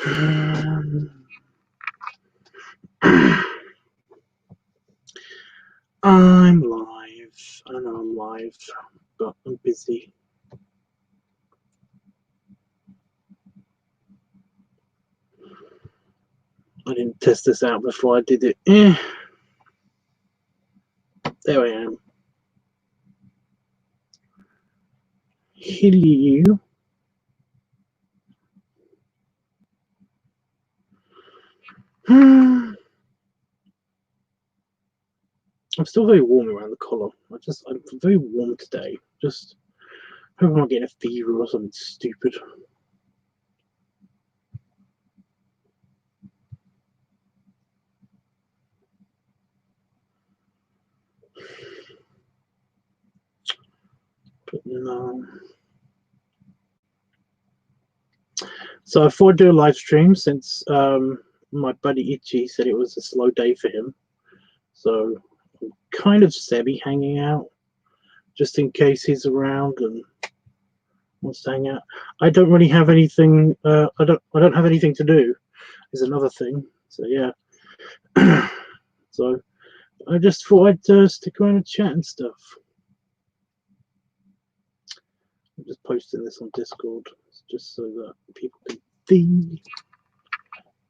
I'm live. I know I'm live, but I'm busy. I didn't test this out before I did it. There I am. Hello. I'm still very warm around the collar. I'm very warm today. Just hope I'm not getting a fever or something stupid. But no. So I thought I'd do a live stream since my buddy Itchy said it was a slow day for him. So I'm kind of Sebby hanging out, just in case he's around and wants to hang out. I don't really have anything. I don't have anything to do. Is another thing. So yeah. So I just thought I'd stick around and chat and stuff. I'm just posting this on Discord just so that people can see.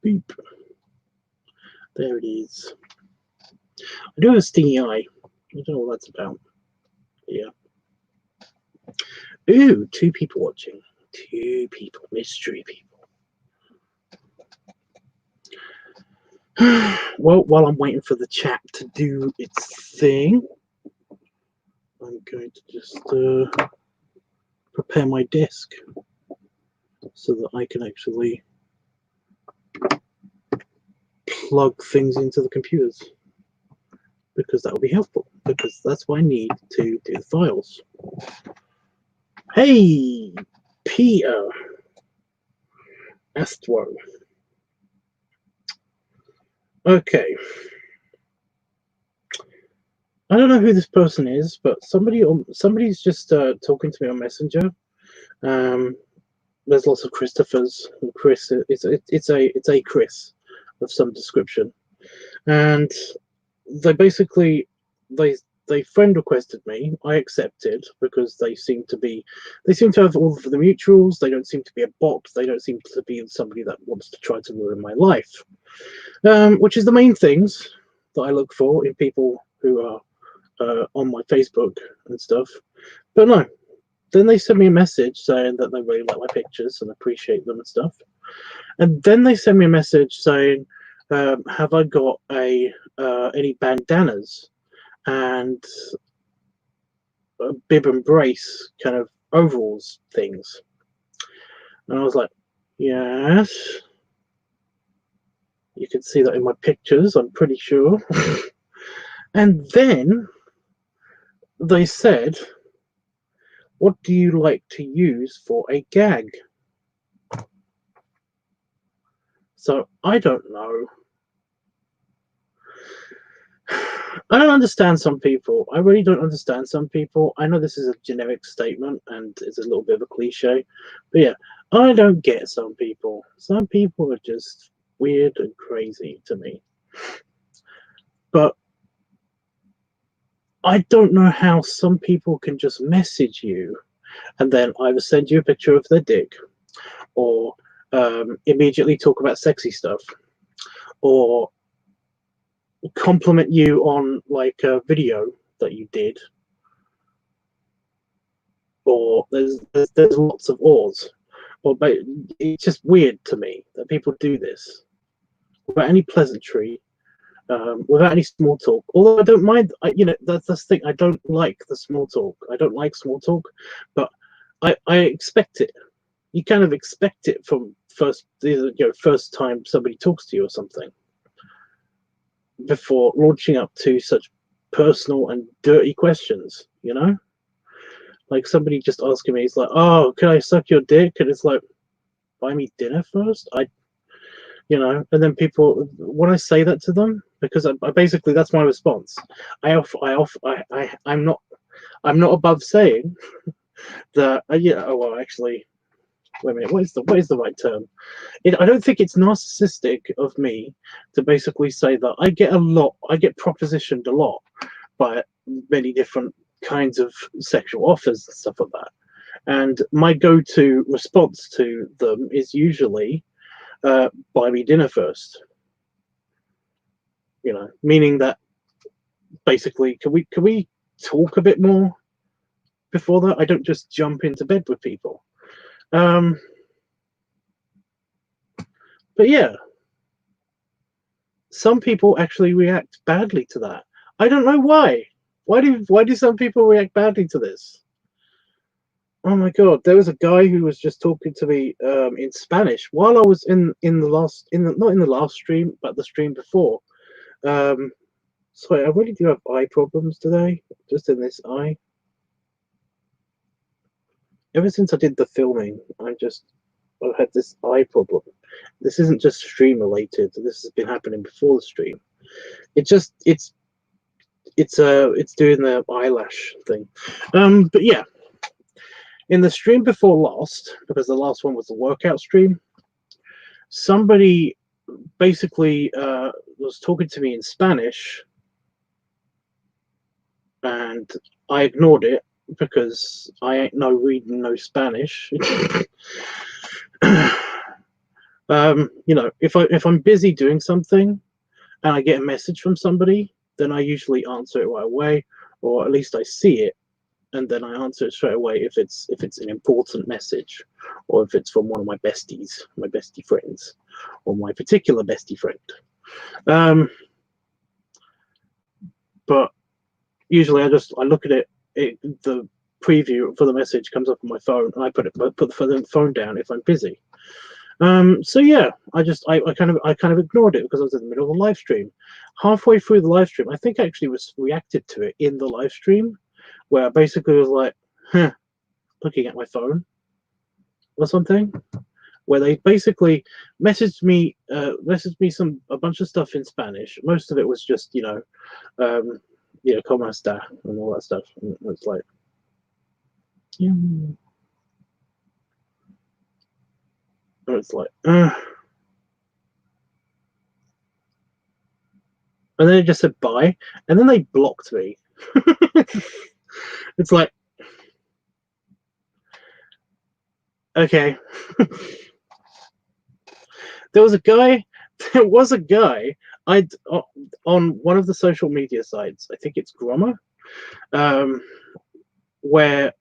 Beep. There it is. I do have a stingy eye. I don't know what that's about. Yeah. Ooh, 2 people watching. 2 people. Mystery people. Well, while I'm waiting for the chat to do its thing, I'm going to just prepare my desk so that I can actually plug things into the computers, because that will be helpful, because that's what I need to do the files. Hey, Peter Astro. Okay. I don't know who this person is, but somebody's just talking to me on Messenger. There's lots of Christophers. Chris, it's a Chris of some description, and they basically they friend requested me. I accepted because they seem to have all of the mutuals. They don't seem to be a bot. They don't seem to be somebody that wants to try to ruin my life, which is the main things that I look for in people who are on my Facebook and stuff. But no, then they send me a message saying that they really like my pictures and appreciate them and stuff. And then they send me a message saying, have I got any bandanas and bib and brace kind of overalls things? And I was like, yes. You can see that in my pictures, I'm pretty sure. And then they said, what do you like to use for a gag? So I don't know. I don't understand some people. I really don't understand some people. I know this is a generic statement and it's a little bit of a cliche, but yeah, I don't get some people. Some people are just weird and crazy to me. But I don't know how some people can just message you and then either send you a picture of their dick or immediately talk about sexy stuff or compliment you on like a video that you did, or there's lots of ors, or but it's just weird to me that people do this without any pleasantry, without any small talk. Although I don't mind, that's the thing. I don't like the small talk. I don't like small talk, but I expect it. You kind of expect it from first time somebody talks to you or something, before launching up to such personal and dirty questions, like somebody just asking me, it's like, oh, can I suck your dick? And it's like, buy me dinner first. And then people, when I say that to them, because I basically, that's my response. I'm not above saying that. Well, actually, wait a minute, what is the right term? I don't think it's narcissistic of me to basically say that I get propositioned a lot by many different kinds of sexual offers and stuff like that. And my go-to response to them is usually, buy me dinner first. You know, meaning that basically, can we talk a bit more before that? I don't just jump into bed with people. But yeah, some people actually react badly to that. I don't know why. Why do some people react badly to this? Oh my god, there was a guy who was just talking to me in Spanish while I was not in the last stream, but the stream before. Sorry, I really do have eye problems today, just in this eye. Ever since I did the filming, I've had this eye problem. This isn't just stream related. This has been happening before the stream. It's doing the eyelash thing. But yeah, in the stream before last, because the last one was the workout stream, somebody basically was talking to me in Spanish, and I ignored it because I ain't no reading no Spanish. You know, if I'm busy doing something and I get a message from somebody, then I usually answer it right away, or at least I see it, and then I answer it straight away if it's an important message, or if it's from one of my besties, my bestie friends, or my particular bestie friend. But usually I look at it, the preview for the message comes up on my phone, and I put the phone down if I'm busy. So yeah, I kind of ignored it because I was in the middle of the live stream. Halfway through the live stream, I think I actually reacted to it in the live stream, where I basically was like, looking at my phone or something, where they basically messaged me a bunch of stuff in Spanish. Most of it was just, you know, ¿cómo está? And all that stuff. And it's like, yeah. And it's like, and then it just said bye, and then they blocked me. It's like, okay. There was a guy I'd on one of the social media sites, I think it's Grommer, where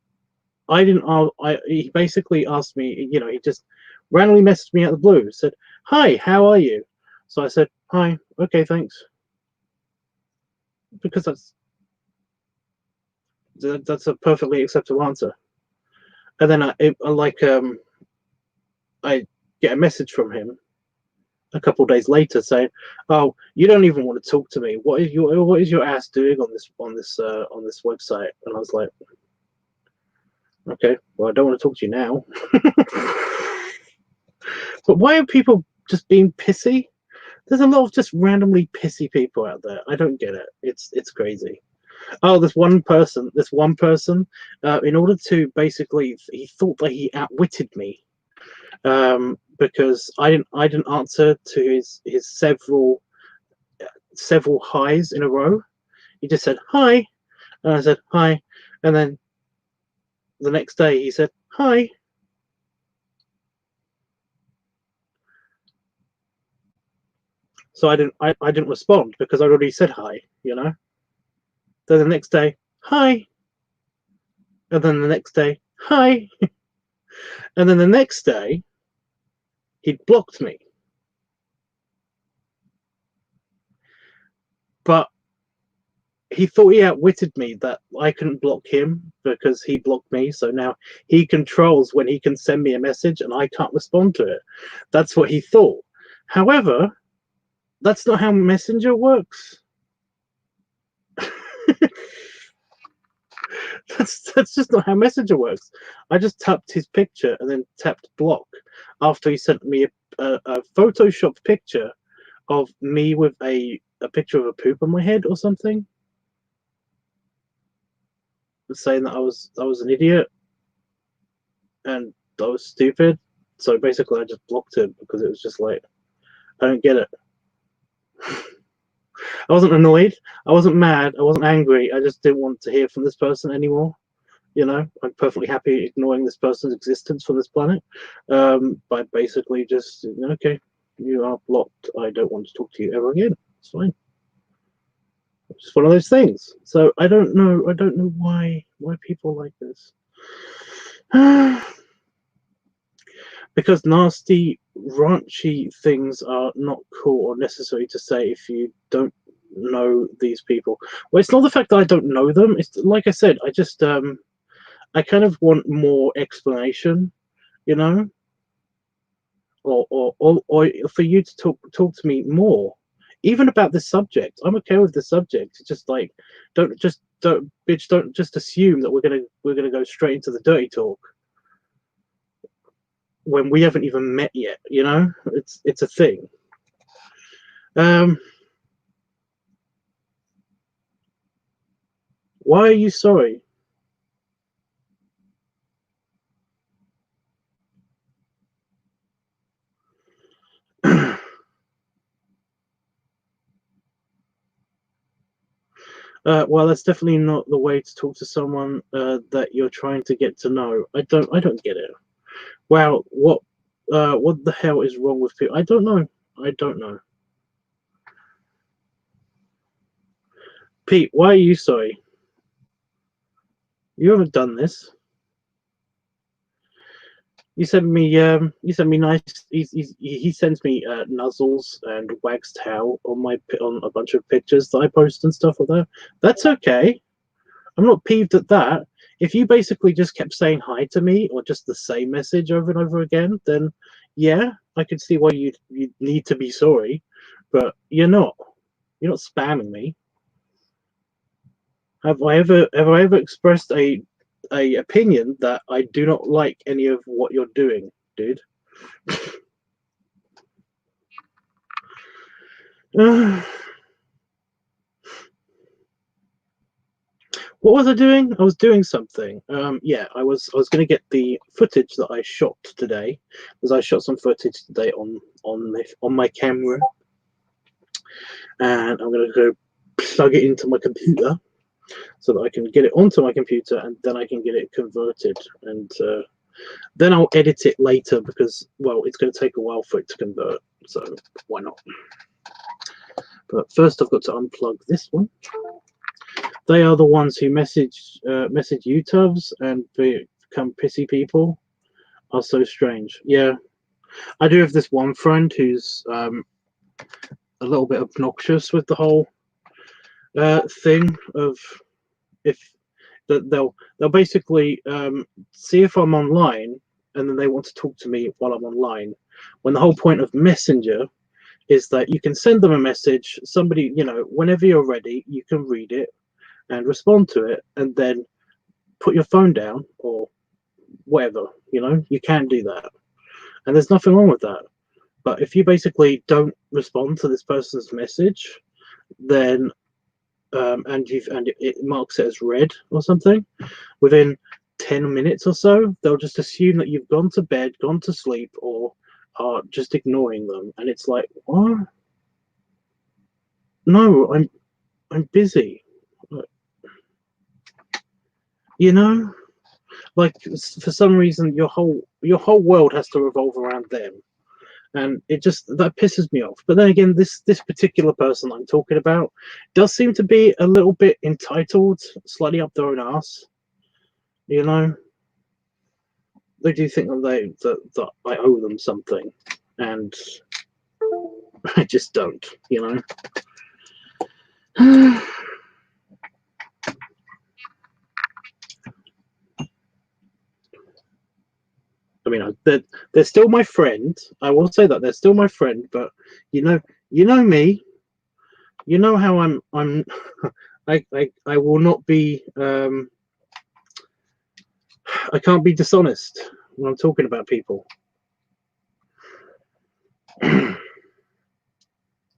he basically asked me, you know, he just randomly messaged me out of the blue, said, "Hi, how are you?" So I said, "Hi, okay, thanks," because that's a perfectly acceptable answer. And then I get a message from him a couple of days later saying, "Oh, you don't even want to talk to me. What is your ass doing on this website?" And I was like, "Okay, well, I don't want to talk to you now." But why are people just being pissy? There's a lot of just randomly pissy people out there. I don't get it. It's crazy. Oh, this one person, in order to basically, he thought that he outwitted me, because I didn't answer to his several highs in a row. He just said hi, and I said hi, and then the next day he said hi. So I didn't respond because I already said hi, you know. Then the next day, hi, and then the next day, hi, and then the next day, he'd blocked me. But he thought he outwitted me, that I couldn't block him because he blocked me. So now he controls when he can send me a message and I can't respond to it. That's what he thought. However, that's not how Messenger works. That's just not how Messenger works. I just tapped his picture and then tapped block after he sent me a photoshopped picture of me with a picture of a poop on my head or something, saying that I was an idiot and I was stupid. So basically, I just blocked him because it was just like, I don't get it. I wasn't annoyed. I wasn't mad. I wasn't angry. I just didn't want to hear from this person anymore. You know, I'm perfectly happy ignoring this person's existence from this planet by basically just, okay, you are blocked. I don't want to talk to you ever again. It's fine. It's just one of those things. So I don't know. I don't know why people like this. Because nasty, raunchy things are not cool or necessary to say if you don't know these people. Well, it's not the fact that I don't know them. It's like I said, I just I kind of want more explanation, you know, or for you to talk to me more, even about this subject. I'm okay with the subject. It's just like, don't bitch, don't just assume that we're gonna go straight into the dirty talk when we haven't even met yet. You know, it's a thing. Why are you sorry? Well, that's definitely not the way to talk to someone that you're trying to get to know. I don't get it. Wow, what the hell is wrong with people? I don't know. I don't know. Pete, why are you sorry? You haven't done this. You send me nice. He sends me nuzzles and wags tail on a bunch of pictures that I post and stuff like that. That's okay. I'm not peeved at that. If you basically just kept saying hi to me or just the same message over and over again, then yeah, I could see why you need to be sorry. But you're not. You're not spamming me. Have I ever expressed a opinion that I do not like any of what you're doing, dude? What was I doing? I was doing something. Yeah, I was going to get the footage that I shot today, because I shot some footage today on my camera, and I'm going to go plug it into my computer so that I can get it onto my computer, and then I can get it converted, and then I'll edit it later because, well, it's going to take a while for it to convert. So why not? But first, I've got to unplug this one. They are the ones who message YouTubes and become pissy people. Are so strange. Yeah, I do have this one friend who's a little bit obnoxious with the whole thing of if that they'll basically see if I'm online, and then they want to talk to me while I'm online. When the whole point of Messenger is that you can send them a message, somebody, whenever you're ready, you can read it and respond to it, and then put your phone down or whatever. You can do that, and there's nothing wrong with that. But if you basically don't respond to this person's message, then and it marks it as read or something, within 10 minutes or so, they'll just assume that you've gone to bed, gone to sleep, or are just ignoring them. And it's like, what? No, I'm busy. Like for some reason your whole world has to revolve around them, and that pisses me off. But then again, this particular person I'm talking about does seem to be a little bit entitled, slightly up their own ass. They do think that I owe them something, and I just don't. I mean, they're still my friend. I will say that they're still my friend, but you know me. You know how I'm. I will not be. I can't be dishonest when I'm talking about people.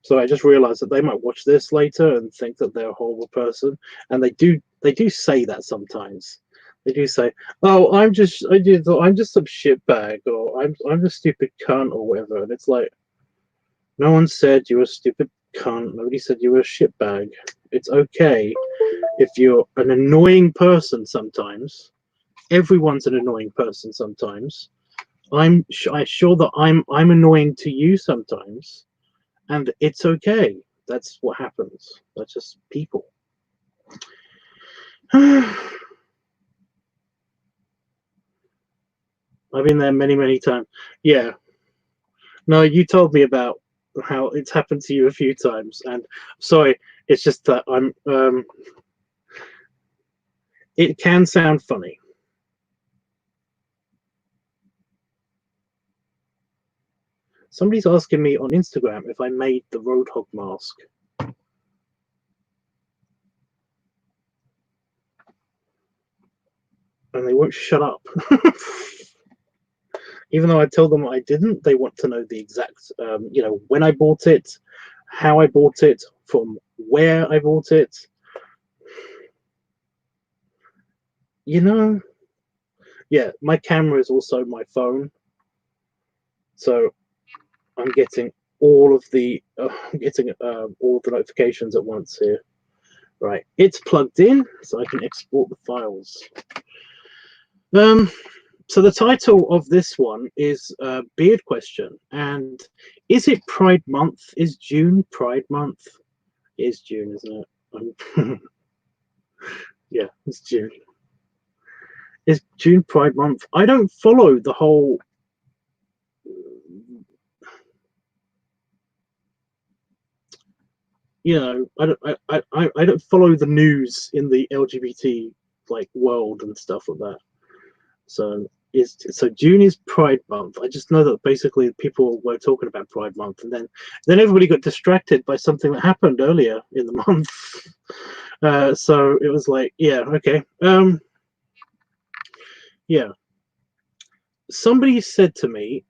So I just realized that they might watch this later and think that they're a horrible person, and they do say that sometimes. They do say, "Oh, I'm just some shitbag," or I'm a stupid cunt," or whatever. And it's like, no one said you were a stupid cunt. Nobody said you were a shitbag. It's okay if you're an annoying person sometimes. Everyone's an annoying person sometimes. I'm sure that I'm annoying to you sometimes, and it's okay. That's what happens. That's just people. I've been there many, many times. Yeah. No, you told me about how it's happened to you a few times, and sorry, it's just that it can sound funny. Somebody's asking me on Instagram if I made the Roadhog mask. And they won't shut up. Even though I tell them I didn't, they want to know the exact, when I bought it, how I bought it, from where I bought it. Yeah, my camera is also my phone, so I'm getting all of the notifications at once here. Right, it's plugged in, so I can export the files. So the title of this one is Beard Question, and is it Pride Month? Is June Pride Month? It is June, isn't it? Yeah, it's June. Is June Pride Month? I don't follow the whole. I don't follow the news in the LGBT world and stuff like that. So June is Pride Month. I just know that basically people were talking about Pride Month, and then everybody got distracted by something that happened earlier in the month. So it was like, yeah, okay, yeah. Somebody said to me,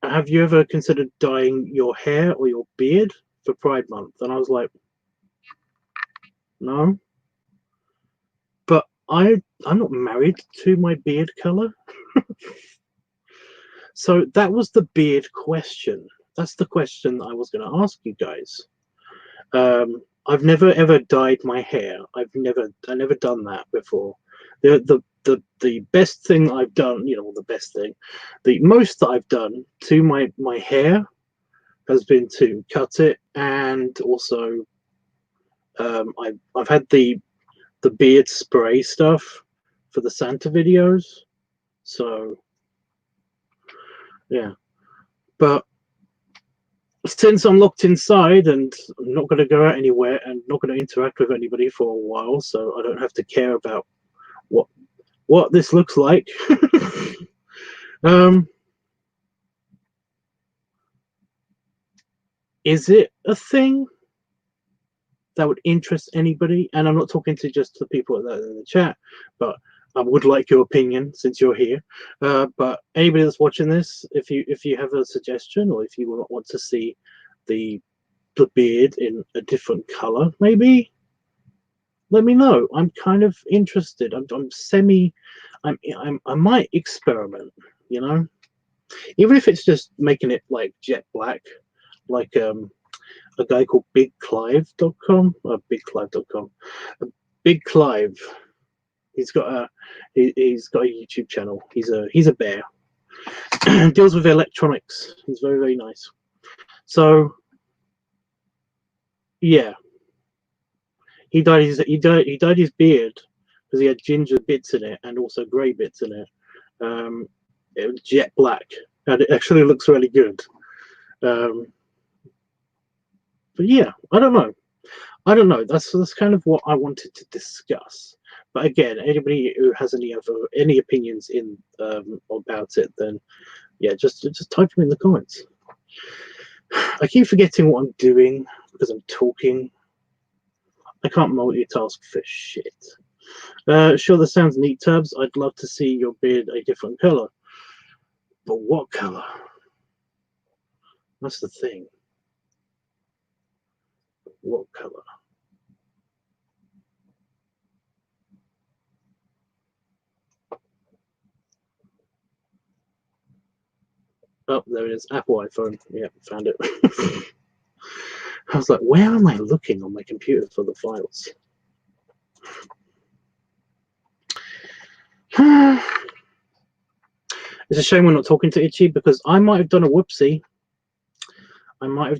"Have you ever considered dyeing your hair or your beard for Pride Month?" And I was like, no, but I'm not married to my beard color. So that was the beard question. That's the question I was going to ask you guys. I've never ever dyed my hair. I never done that before. The best thing I've done, the best thing, the most that I've done to my hair has been to cut it, and also I've had the beard spray stuff for the Santa videos. So yeah, but since I'm locked inside and I'm not going to go out anywhere and not going to interact with anybody for a while, so I don't have to care about what this looks like. Is it a thing that would interest anybody? And I'm not talking to just the people that are in the chat, but I would like your opinion since you're here. But anybody that's watching this, if you have a suggestion, or if you want to see the beard in a different color, maybe let me know. I'm kind of interested. I might experiment, even if it's just making it like jet black, like a guy called BigClive.com, or BigClive.com. Big Clive. He's got a YouTube channel. He's a bear. Deals with electronics. He's very, very nice. So yeah, he dyed his beard because he had ginger bits in it and also grey bits in it. It was jet black, and it actually looks really good. But yeah, I don't know. That's kind of what I wanted to discuss. But again, anybody who has any opinions about it, then yeah, just type them in the comments. I keep forgetting what I'm doing because I'm talking. I can't multitask for shit. Sure, that sounds neat, Tubbs. I'd love to see your beard a different color. But what color? That's the thing. What color? Oh, there it is. Apple iPhone. Yeah, found it. I was like, where am I looking on my computer for the files? It's a shame we're not talking to Itchy, because I might have done a whoopsie. And I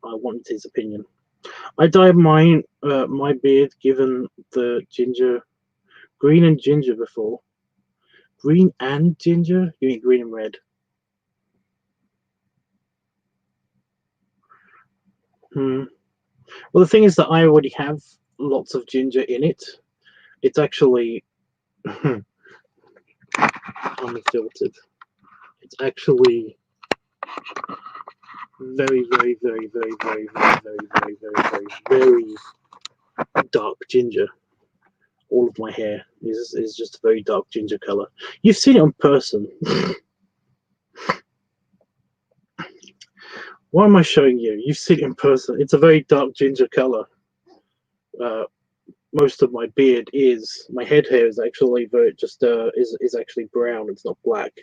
wanted his opinion. I dyed mine, my beard, given the green and ginger before. Green and ginger? You mean green and red? Well, the thing is that I already have lots of ginger in it. It's actually unfiltered. It's actually very, very, very, very, very, very, very, very, very, very, very dark ginger. All of my hair is just a very dark ginger color. You've seen it in person. Why am I showing you? You've seen it in person. It's a very dark ginger color. Most of my beard my head hair is actually is actually brown. It's not black.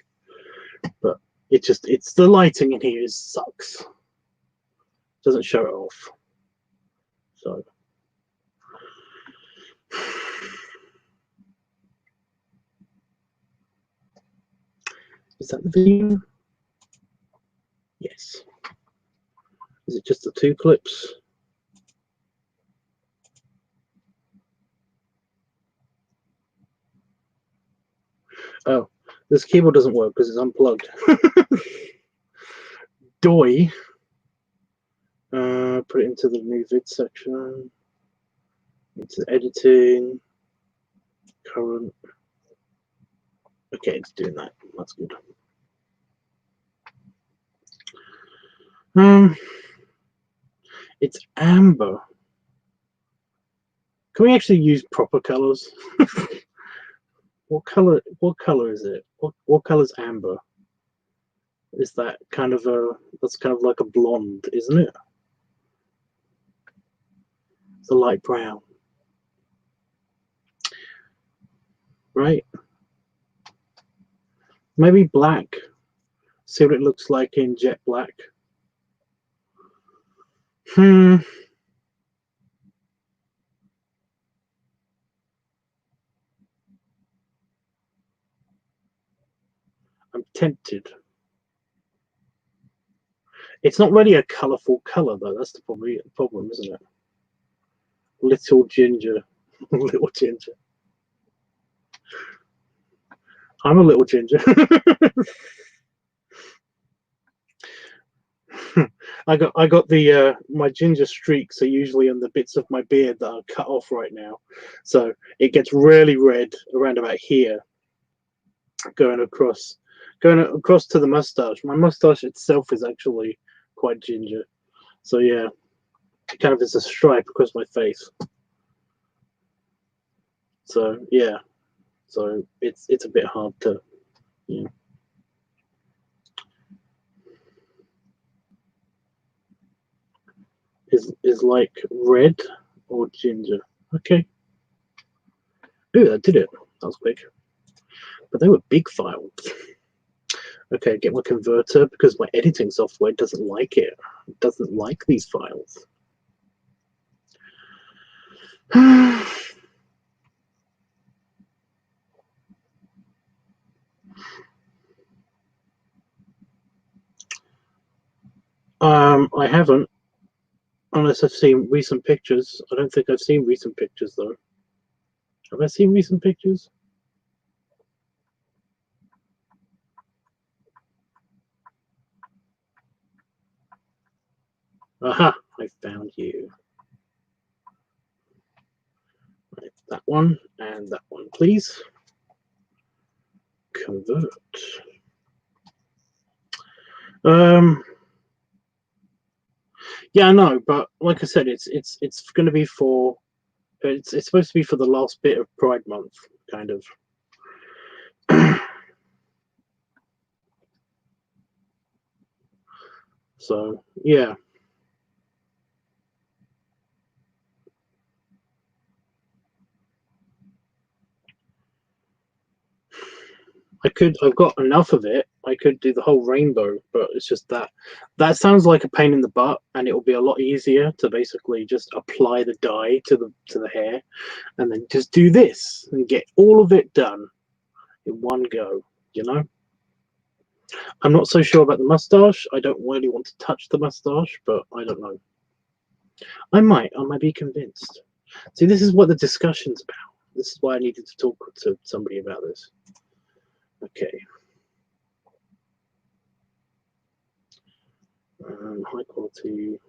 But it's the lighting in here sucks. Doesn't show it off. So is that the video? Yes. Is it just the 2 clips? Oh, this keyboard doesn't work because it's unplugged. Doi. Put it into the new vid section. Into editing. Current. Okay, it's doing that. That's good. It's amber. Can we actually use proper colors? What color is it? What color is amber? Is that that's kind of like a blonde, isn't it? It's a light brown. Right? Maybe black. See what it looks like in jet black. I'm tempted. It's not really a colourful colour though. That's the problem, isn't it? Little ginger. Little ginger. I'm a little ginger. I got the my ginger streaks are usually on the bits of my beard that are cut off right now, so it gets really red around about here, going across to the mustache. My mustache itself is actually quite ginger, so yeah, it kind of is a stripe across my face. So yeah, so it's a bit hard to, you know. Is like red or ginger. Okay. Ooh, that did it. That was quick. But they were big files. Okay, get my converter because my editing software doesn't like it. It doesn't like these files. I haven't, unless I've seen recent pictures. I don't think I've seen recent pictures though. Have I seen recent pictures? Aha! I found you. Right, that one and that one, please. Convert. Yeah, I know, but like I said, it's going to be for it's supposed to be for the last bit of Pride Month, kind of. So yeah. I've got enough of it. I could do the whole rainbow, but it's just that sounds like a pain in the butt, and it will be a lot easier to basically just apply the dye to the hair, and then just do this and get all of it done in one go. You know, I'm not so sure about the mustache. I don't really want to touch the mustache, but I don't know. I might be convinced. See, this is what the discussion's about. This is why I needed to talk to somebody about this. Okay. High quality,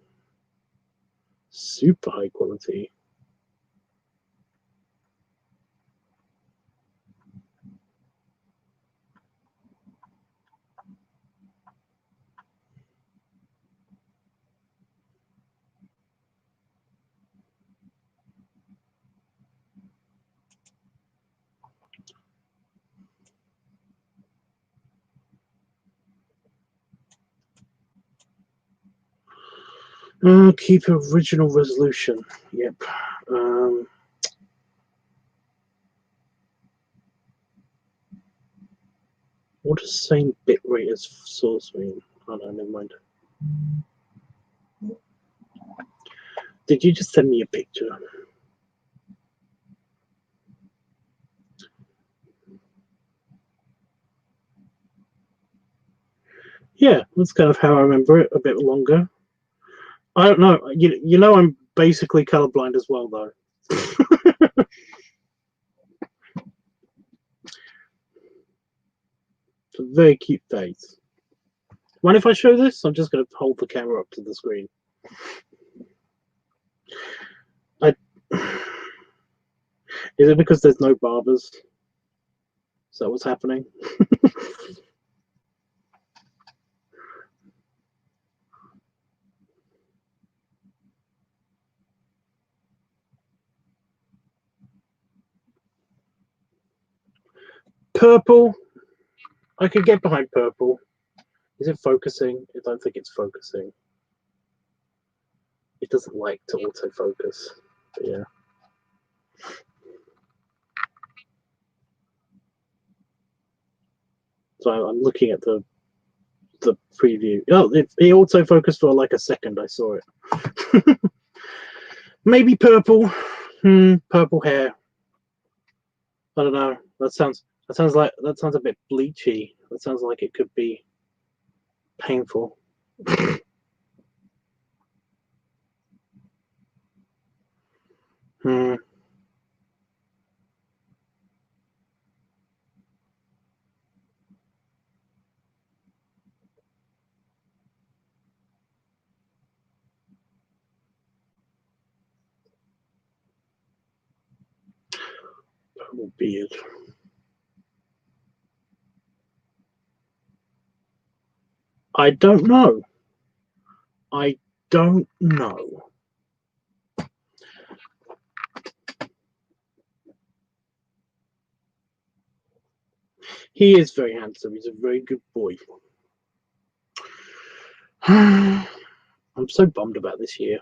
super high quality. Keep original resolution. Yep. What does same bitrate as source mean? Oh no, never mind. Did you just send me a picture? Yeah, that's kind of how I remember it. A bit longer. I don't know. You know, I'm basically colorblind as well, though. It's a very cute face. Mind if I show this? I'm just going to hold the camera up to the screen. Is it because there's no barbers? Is that what's happening? Purple. I could get behind purple. Is it focusing? I don't think it's focusing. It doesn't like to autofocus. But yeah. So I'm looking at the preview. Oh, it autofocused for like a second. I saw it. Maybe purple. Purple hair. I don't know. That sounds a bit bleachy. That sounds like it could be painful. Purple beard. I don't know. I don't know. He is very handsome. He's a very good boy. I'm so bummed about this year.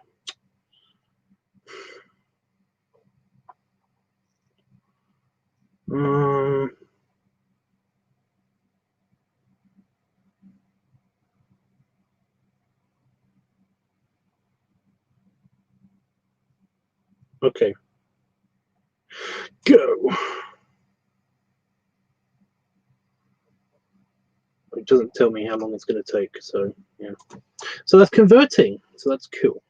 Okay. Go. It doesn't tell me how long it's going to take, so yeah. So that's converting. So that's cool.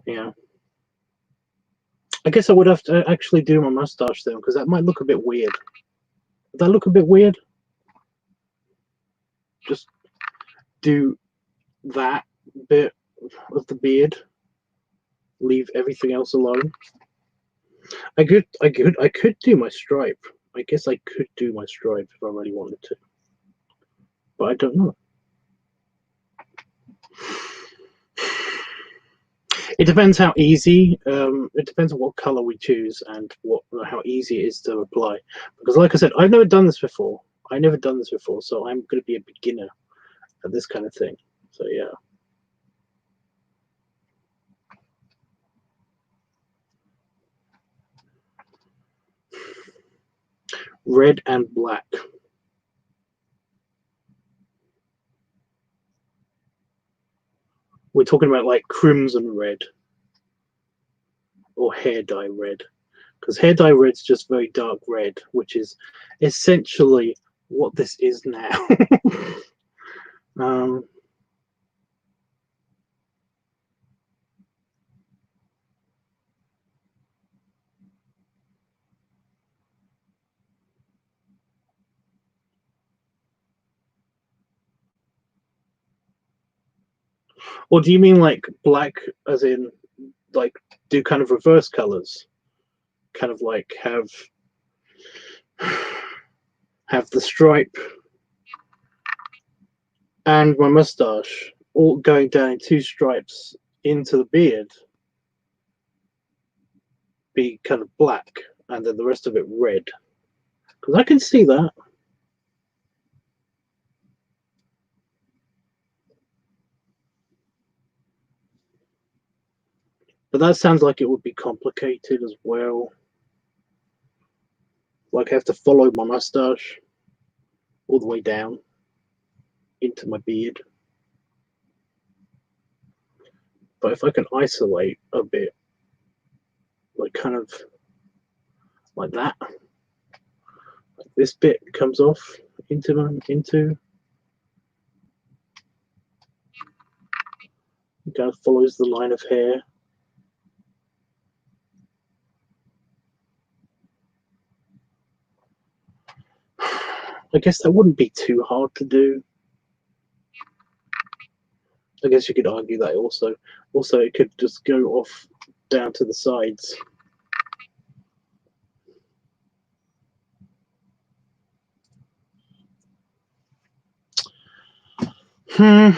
Yeah. I guess I would have to actually do my mustache then, because that might look a bit weird. Would that look a bit weird? Just do that bit of the beard. Leave everything else alone. I could do my stripe. I guess I could do my stripe if I really wanted to. But I don't know. It depends how easy. It depends on what color we choose and how easy it is to apply. Because, like I said, I've never done this before. So I'm going to be a beginner at this kind of thing. So yeah. red and black. We're talking about like crimson red or hair dye red, because hair dye red's just very dark red, which is essentially what this is now. um, or do you mean like black as in like do kind of reverse colors, kind of like have the stripe and my mustache all going down in two stripes into the beard be kind of black and then the rest of it red? Because I can see that. But that sounds like it would be complicated as well. Like I have to follow my mustache all the way down into my beard. But if I can isolate a bit, like kind of like that, like this bit comes off into it kind of follows the line of hair. I guess that wouldn't be too hard to do. I guess you could argue that also it could just go off down to the sides. I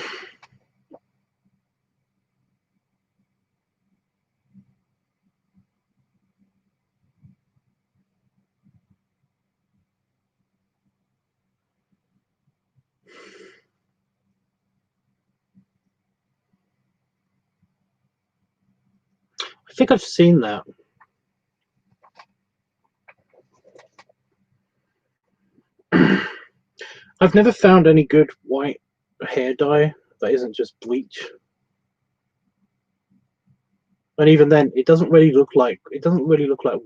think I've seen that. I've never found any good white hair dye that isn't just bleach. And even then, it doesn't really look like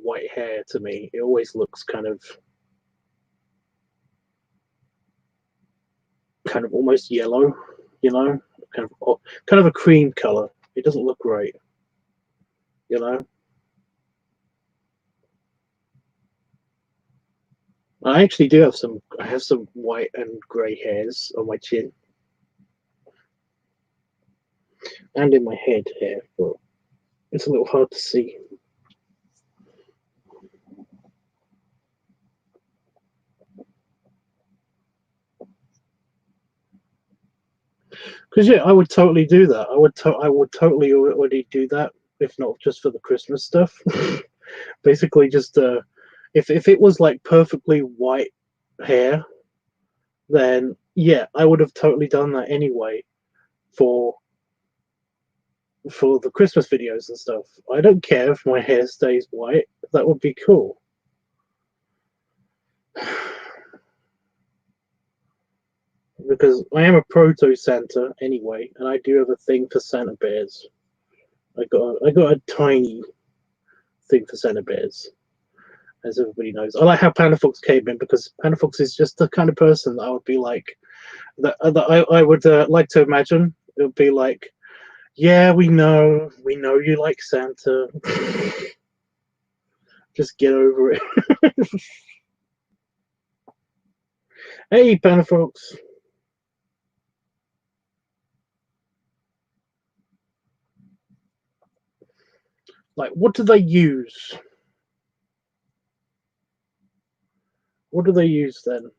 white hair to me. It always looks kind of almost yellow, you know, kind of a cream color. It doesn't look great, you know. I actually do have some. I have some white and grey hairs on my chin and in my head here, but it's a little hard to see. Because yeah, I would totally do that. I would totally already do that, if not just for the Christmas stuff. Basically, just if it was like perfectly white hair, then yeah, I would have totally done that anyway for the Christmas videos and stuff. I don't care if my hair stays white. That would be cool. Because I am a proto Santa anyway, and I do have a thing for Santa bears. I got a tiny thing for Santa bears, as everybody knows. I like how Panda Fox came in, because Panda Fox is just the kind of person that I would be like, that I would like to imagine. It would be like, yeah, we know you like Santa. Just get over it. Hey, Panda Fox. Like, what do they use? What do they use then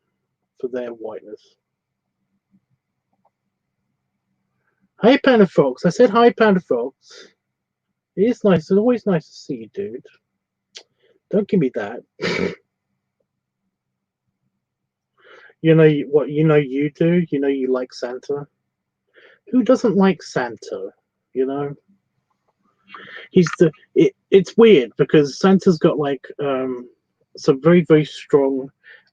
for their whiteness? Hi, Panda Fox. I said hi, Panda Fox. It is nice. It's always nice to see you, dude. Don't give me that. You know what? You know you do. You know you like Santa. Who doesn't like Santa? You know, it's weird because Santa's got like some very strong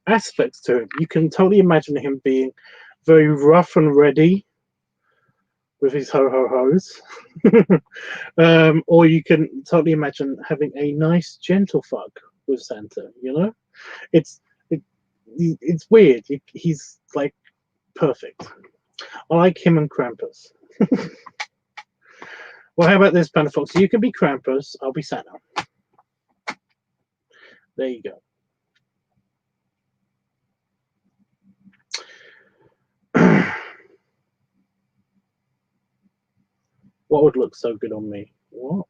aspects to him. You can totally imagine him being very rough and ready with his ho-ho-hos. Or you can totally imagine having a nice, gentle fuck with Santa, you know? It's it's weird. He's like perfect. I like him and Krampus. Well, how about this, Panda Fox? You can be Krampus, I'll be Santa. There you go. What would look so good on me? What?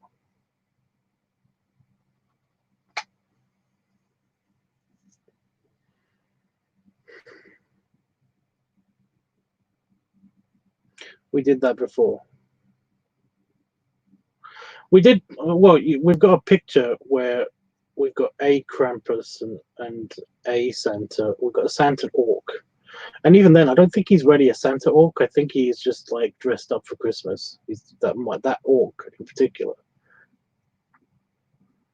We did that before. We did. Well, we've got a picture where we've got a Krampus and a Santa. We've got a Santa orc. And even then, I don't think he's really a Santa orc. I think he's just like dressed up for Christmas. He's that orc in particular.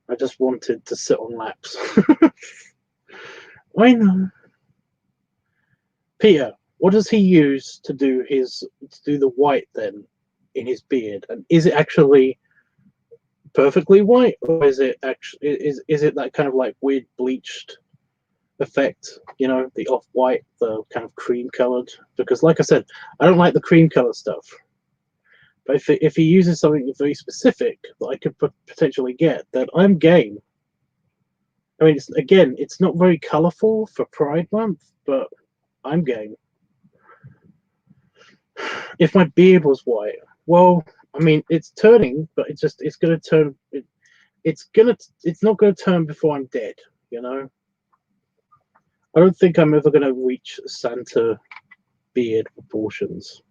I just wanted to sit on laps. I know. Peter, what does he use to do the white then in his beard? And is it actually perfectly white, or is it actually is it that kind of like weird bleached effect, you know, the off-white, the kind of cream colored? Because like I said, I don't like the cream color stuff, but if he uses something very specific that I could potentially get, then I'm game. I mean, it's not very colorful for Pride Month, but I'm game. If my beard was white, well, I mean, it's turning, but it's gonna turn. It's not gonna turn before I'm dead, you know. I don't think I'm ever gonna reach Santa beard proportions.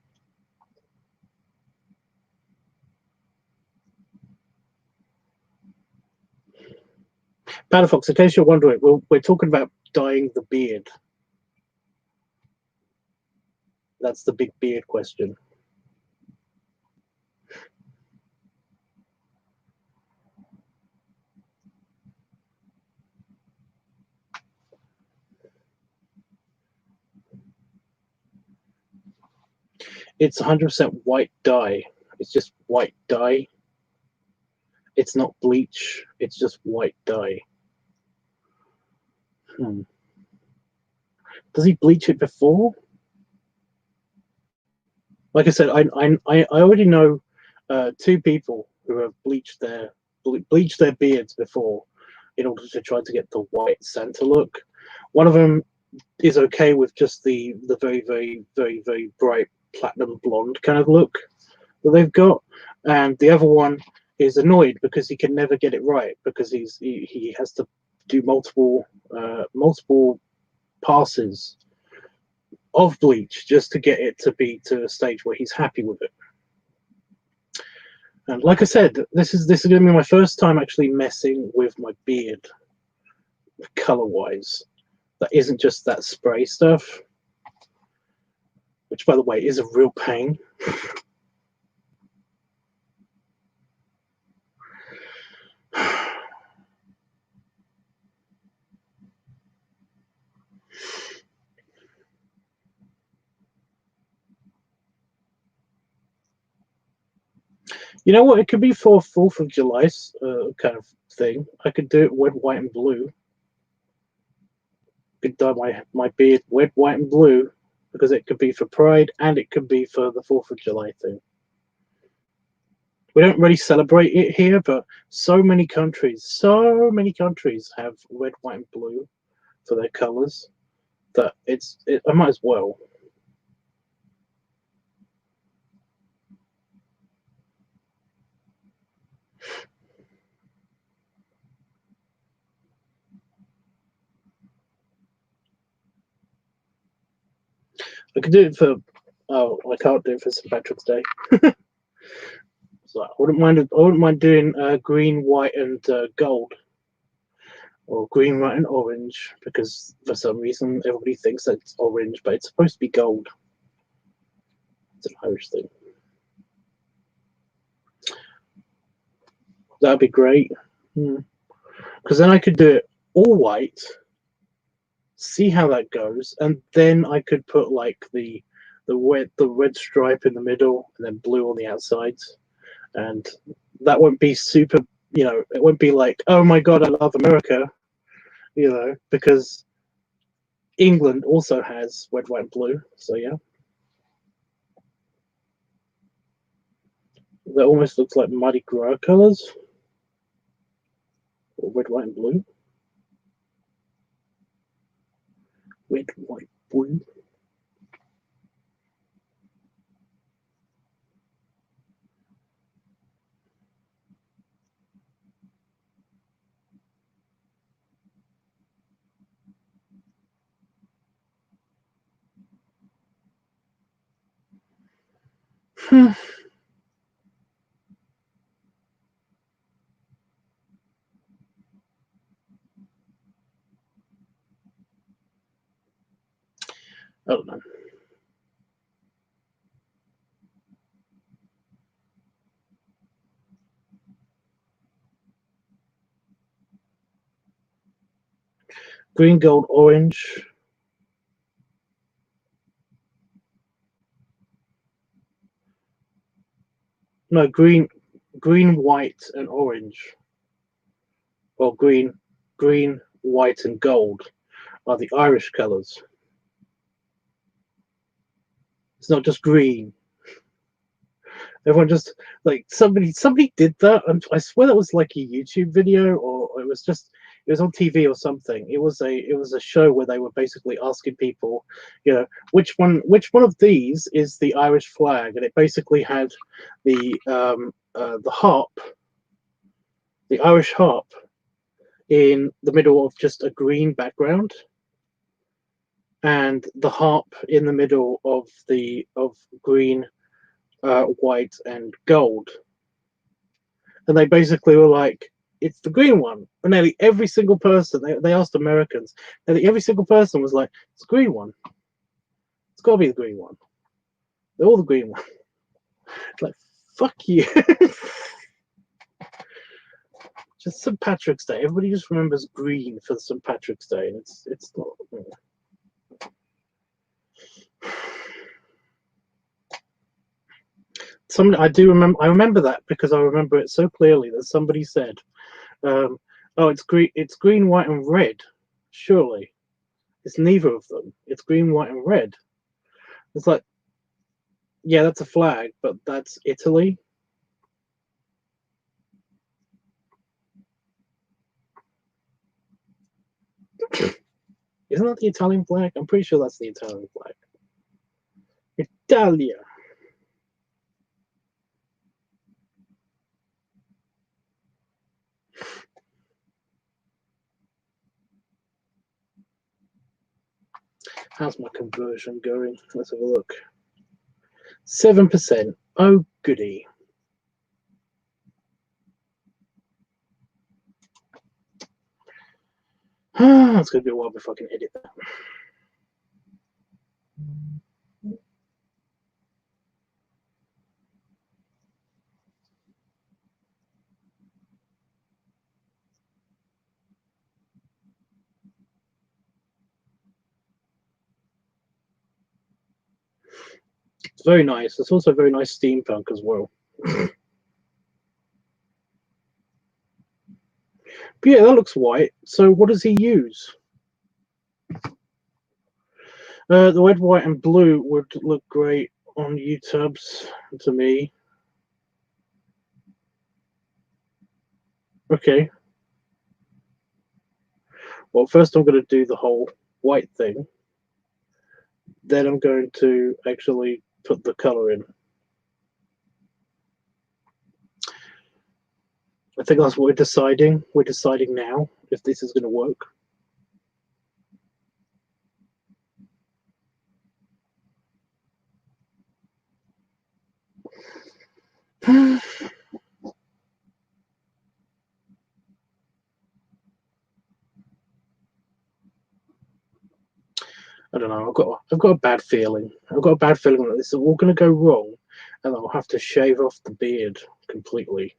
Panafox, in case you're wondering, we're talking about dyeing the beard. That's the big beard question. It's 100% white dye. It's just white dye. It's not bleach. It's just white dye. Does he bleach it before? Like I said, I already know two people who have bleached their beards before in order to try to get the white Santa look. One of them is okay with just the very very very very bright platinum blonde kind of look that they've got, and the other one is annoyed because he can never get it right because he has to do multiple passes of bleach just to get it to be to a stage where he's happy with it. And like I said, this is going to be my first time actually messing with my beard color wise. That isn't just that spray stuff, which by the way is a real pain. You know what? It could be for 4th of July kind of thing. I could do it red, white, and blue. I could dye my beard red, white, and blue because it could be for Pride and it could be for the 4th of July thing. We don't really celebrate it here, but so many countries have red, white, and blue for their colors that I might as well. I could do it for. Oh, I can't do it for St. Patrick's Day. So I wouldn't mind doing green, white, and gold, or green, white, and orange, because for some reason everybody thinks that it's orange, but it's supposed to be gold. It's an Irish thing. That'd be great, because then I could do it all white, see how that goes, and then I could put like the red stripe in the middle and then blue on the outsides, and that won't be super. You know, it won't be like, oh my god, I love America. You know, because England also has red, white, and blue. So yeah, that almost looks like Mardi Gras colors, or red, white, and blue. Red, white, blue. I don't know. Green, gold, orange. No, green, white, and orange. Or green, white, and gold are the Irish colours. It's not just green. Everyone just like somebody did that, and I swear that was like a YouTube video, or it was on TV or something. It was a show where they were basically asking people, you know, which one of these is the Irish flag, and it basically had the harp, the Irish harp, in the middle of just a green background, and the harp in the middle of green, white, and gold. And they basically were like, it's the green one. And nearly every single person, they asked Americans, nearly every single person was like, it's the green one. It's got to be the green one. They're all the green one. Like, fuck you. Just St. Patrick's Day. Everybody just remembers green for St. Patrick's Day, and it's not. I remember that because I remember it so clearly that somebody said, "Oh, it's green, white, and red." Surely, it's neither of them. It's green, white, and red. It's like, yeah, that's a flag, but that's Italy. Isn't that the Italian flag? I'm pretty sure that's the Italian flag. Italia. How's my conversion going? Let's have a look. 7%. Oh, goody. It's going to be a while before I can edit that. It's very nice. It's also very nice steampunk as well. But yeah, that looks white. So what does he use? The red, white, and blue would look great on LiveTUBBs to me. Okay. Well, first I'm going to do the whole white thing. Then I'm going to actually put the color in. I think that's what we're deciding. We're deciding now if this is going to work. I don't know. I've got a bad feeling. I've got a bad feeling that this is all going to go wrong, and I'll have to shave off the beard completely.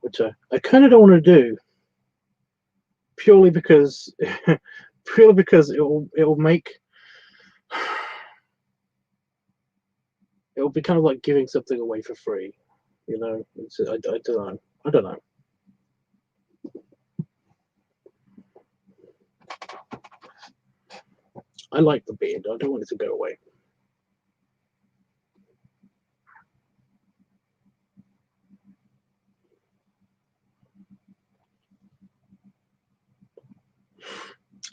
which I kind of don't want to do, purely because it'll make it'll be kind of like giving something away for free, you know. I don't know. I don't know. I like the beard. I don't want it to go away.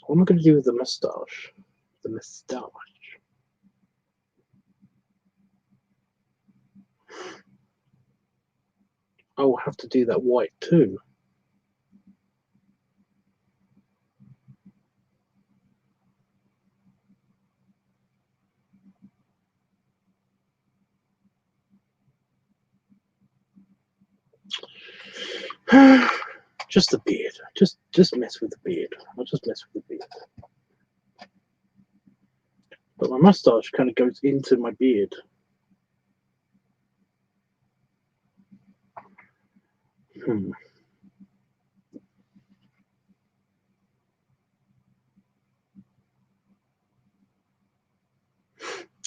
What am I going to do with the mustache? The mustache. I will have to do that white too. Just the beard. Just mess with the beard. I'll just mess with the beard. But my mustache kind of goes into my beard.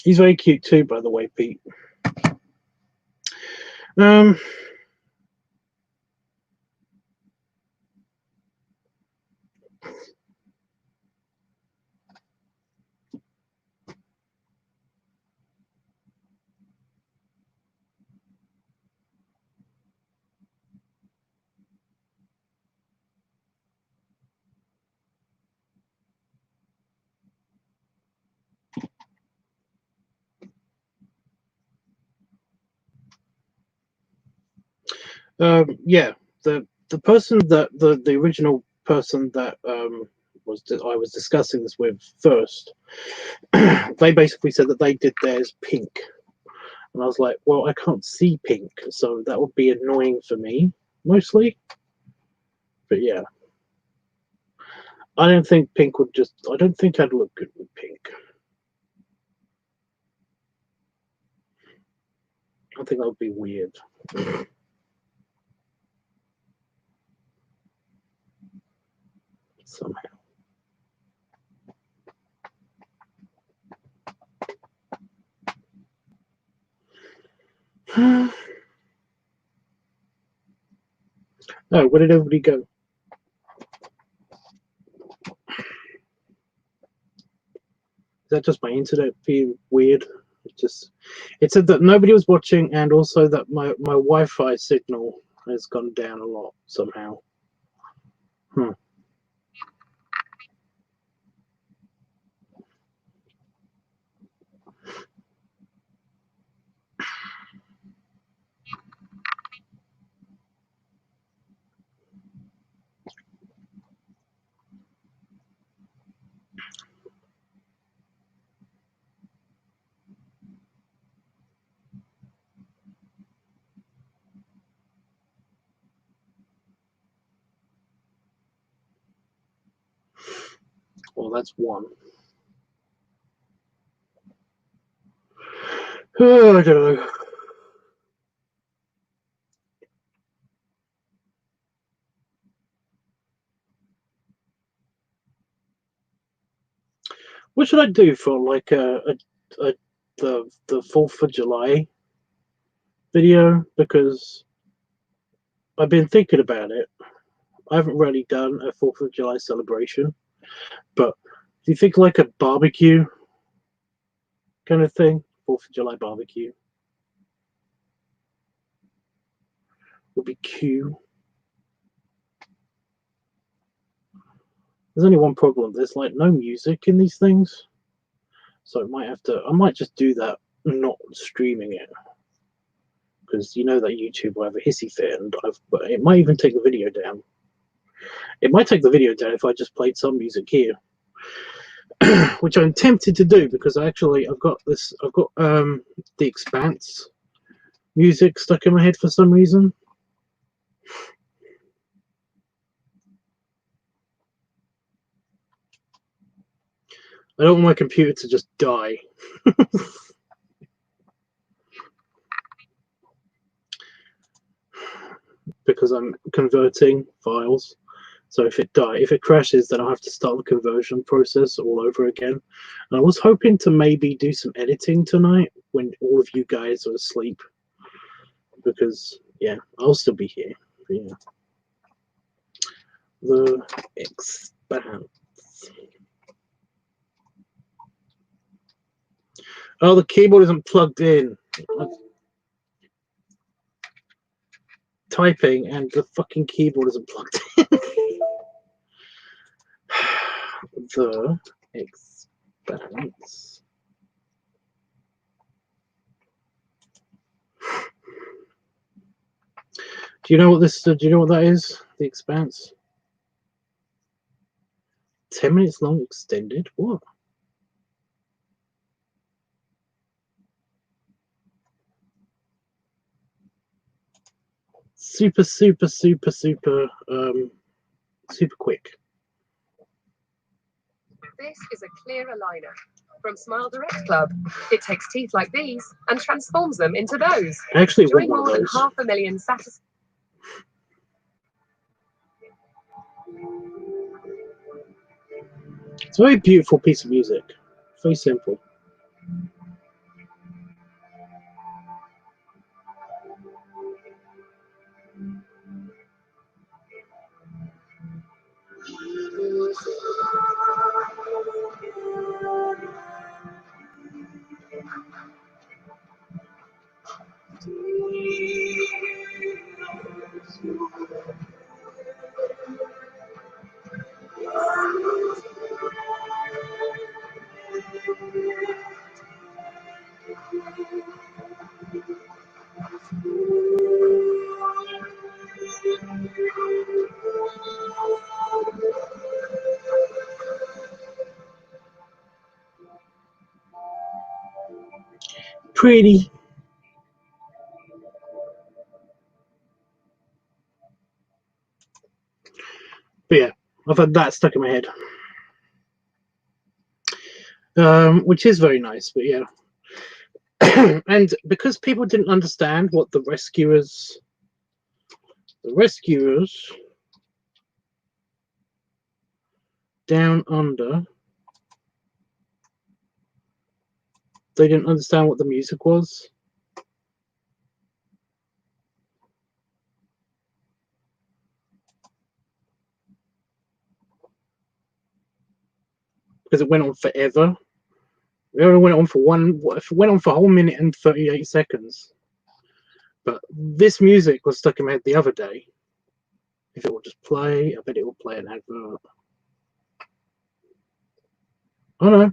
He's very cute too, by the way, Pete. Yeah, the person that the original person that I was discussing this with first, they basically said that they did theirs pink, and I was like, well, I can't see pink, so that would be annoying for me mostly. But yeah, I don't think pink would just. I don't think I'd look good with pink. I think that would be weird. Somehow. Oh, where did everybody go? Is that just my internet being weird? It said that nobody was watching, and also that my Wi-Fi signal has gone down a lot somehow. Well, that's one. Oh, I don't know. What should I do for like the 4th of July video? Because I've been thinking about it. I haven't really done a 4th of July celebration, but do you think like a barbecue kind of thing, 4th of July barbecue, would be cute? There's only one problem. There's like no music in these things, so I might just do that, not streaming it, because you know that YouTube will have a hissy fit, and it might even take the video down. It might take the video down if I just played some music here, which I'm tempted to do because I've got The Expanse music stuck in my head for some reason. I don't want my computer to just die. because I'm converting files. So if it crashes, then I'll have to start the conversion process all over again. And I was hoping to maybe do some editing tonight when all of you guys are asleep, because yeah, I'll still be here. But yeah. The Expanse. Oh, the keyboard isn't plugged in. I'm typing and the fucking keyboard isn't plugged in. The Expanse. Do you know what this? Do you know what that is? The Expanse. 10 minutes long extended. What? Super quick. This is a clear aligner from Smile Direct Club. It takes teeth like these and transforms them into those. I actually Enjoy want one more of than those. 500,000 satisfied. It's a very beautiful piece of music. Very simple. Pretty. But yeah, I've had that stuck in my head. Which is very nice, but yeah. And because people didn't understand what the rescuers down under, they didn't understand what the music was. Because it went on forever. It only went on for a whole minute and 38 seconds. But this music was stuck in my head the other day. If it will just play, I bet it will play an advert. Oh no.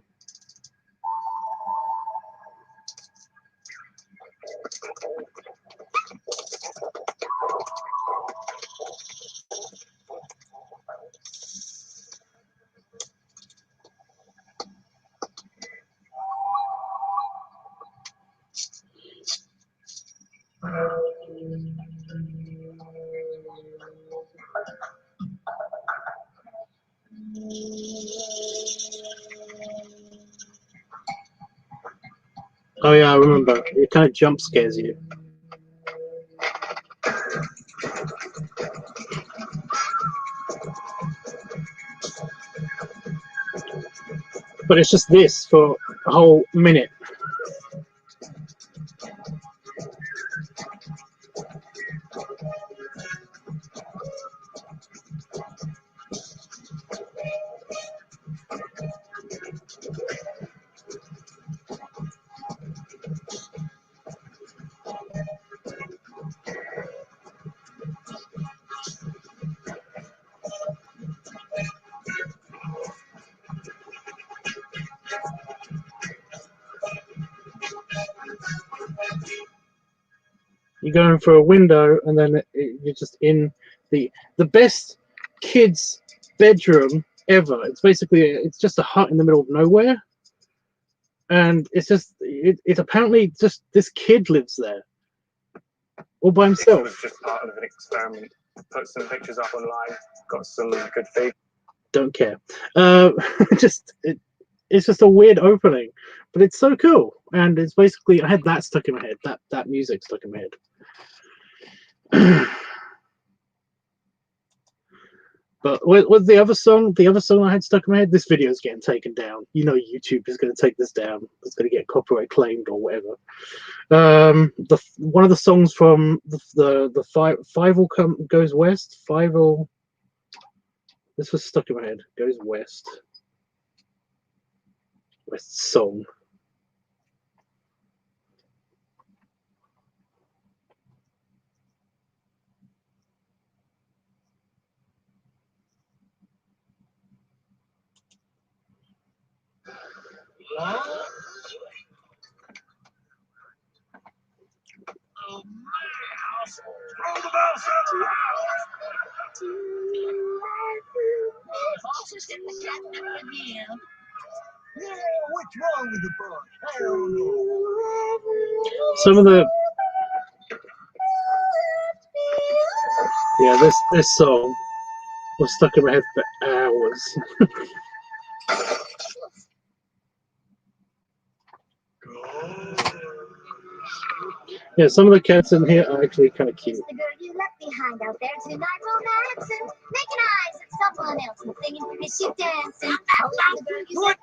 Oh yeah, I remember. It kind of jump scares you. But it's just this for a whole minute. You're going through a window, and then you're just in the best kids' bedroom ever. It's basically it's just a hut in the middle of nowhere, and it's just it apparently just this kid lives there all by himself. It was just part of an experiment. Put some pictures up online. Got some good feedback. Don't care. It's just a weird opening, but it's so cool. And it's basically I had that stuck in my head. That music stuck in my head. But with the other song, I had stuck in my head, this video is getting taken down. You know, YouTube is going to take this down. It's going to get copyright claimed or whatever. One of the songs from the Five All Goes West. Five All. This was stuck in my head. Goes West. West song. Some of the this song was stuck in my head for hours. Yeah, some of the cats in here are actually kind of cute. The girl you left behind out there tonight, romancing, making eyes at someone else and thinking, is she dancing? What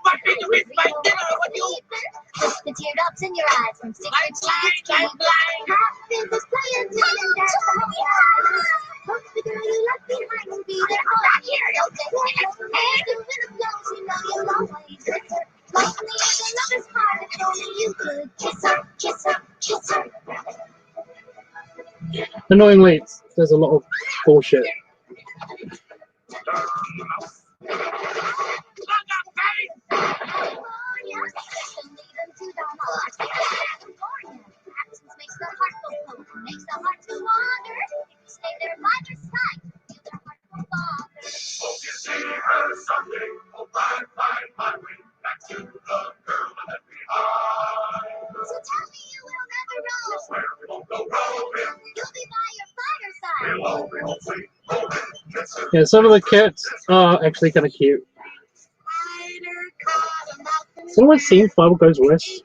the teardrops in your eyes from secret sheets came. Half in this playing till and dance the whole island. Hope the girl you left behind will be there all year. Don't take it. And you in the blows, you know you'll always miss her. Lonely as a lover's heart, if only you could kiss her, kiss her, kiss her. Annoyingly, there's a lot of bullshit. Makes the heart go cold, makes the heart to wander. If you stay there by their side, feel their heart go bother. Hope you see her someday. Oh, find my way back to the girl I left behind. So tell me you will never roam. I swear we won't go roaming. You'll be by your fighter's side. We won't sleep. Yeah, some of the cats are actually kind of cute. Has anyone seen Five Goes West?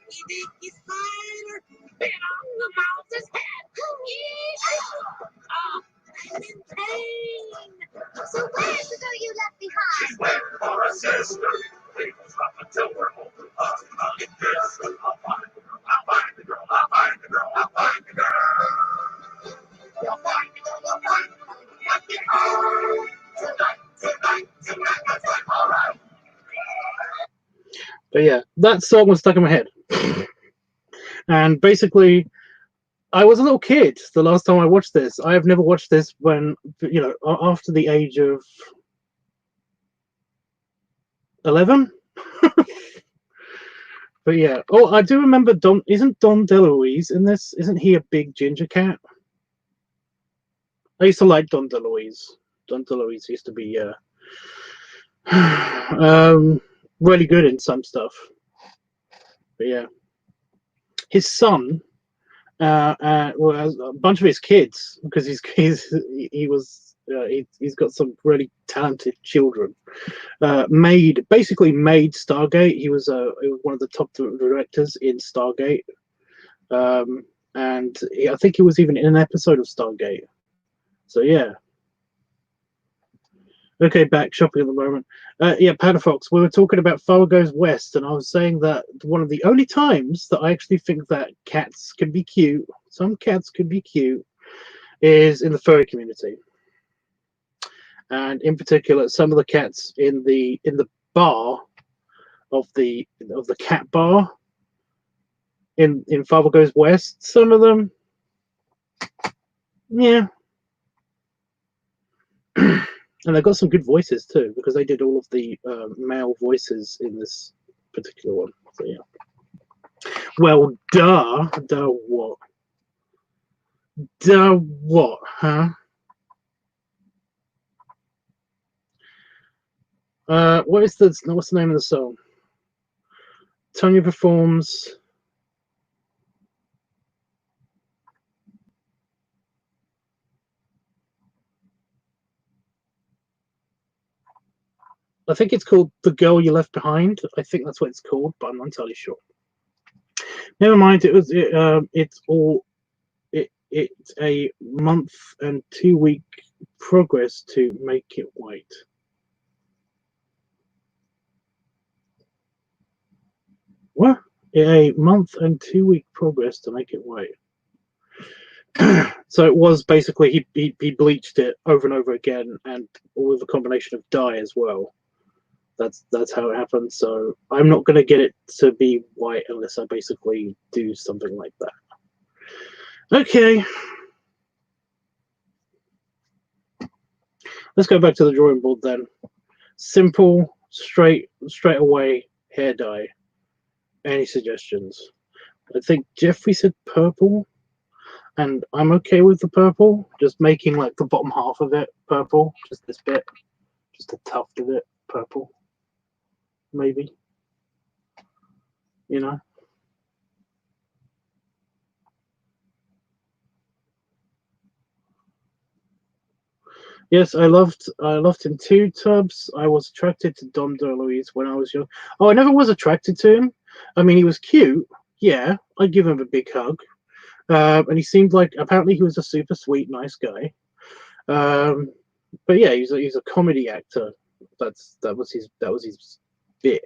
So where's the girl you left behind? She's waiting for a sister. Please stop until we're home. I'll find the girl. I'll find the girl. I'll find the girl. I'll find the girl. I'll find the girl. I'll find the girl. Tonight, that's like all right. But yeah, that song was stuck in my head. And basically, I was a little kid the last time I watched this. I have never watched this when, you know, after the age of 11. But yeah, oh, I do remember isn't Don DeLuise in this? Isn't he a big ginger cat? I used to like Don DeLuise. Don DeLuise used to be really good in some stuff. But yeah, his son, well, a bunch of his kids, because he's got some really talented children. Basically made Stargate. He was one of the top directors in Stargate, and I think he was even in an episode of Stargate. So yeah. Okay, back shopping at the moment. Yeah, Panafox, we were talking about Far Goes West, and I was saying that one of the only times that I actually think that cats can be cute, some cats can be cute, is in the furry community. And in particular, some of the cats in the bar of the cat bar in Father Goes West, some of them, yeah. And they've got some good voices too, because they did all of the male voices in this particular one. So yeah. Well, duh what? Duh what, huh? What's the name of the song? Tonya performs. I think it's called The Girl You Left Behind. I think that's what it's called, but I'm not entirely sure. Never mind. It's a month and 2 week progress to make it white. What? A month and 2-week progress to make it white. So it was basically he bleached it over and over again, and with a combination of dye as well. That's how it happened. So I'm not going to get it to be white unless I basically do something like that. Okay. Let's go back to the drawing board then. Simple, straight away hair dye. Any suggestions? I think Jeffrey said purple, and I'm okay with the purple. Just making like the bottom half of it purple, just this bit, just a tuft of it purple, maybe. You know. Yes, I loved him too, Tubbs. I was attracted to Dom DeLuise when I was young. Oh, I never was attracted to him. I mean, he was cute. Yeah, I'd give him a big hug. And he seemed like, apparently he was a super sweet, nice guy. But yeah, he's a comedy actor. That was his bit,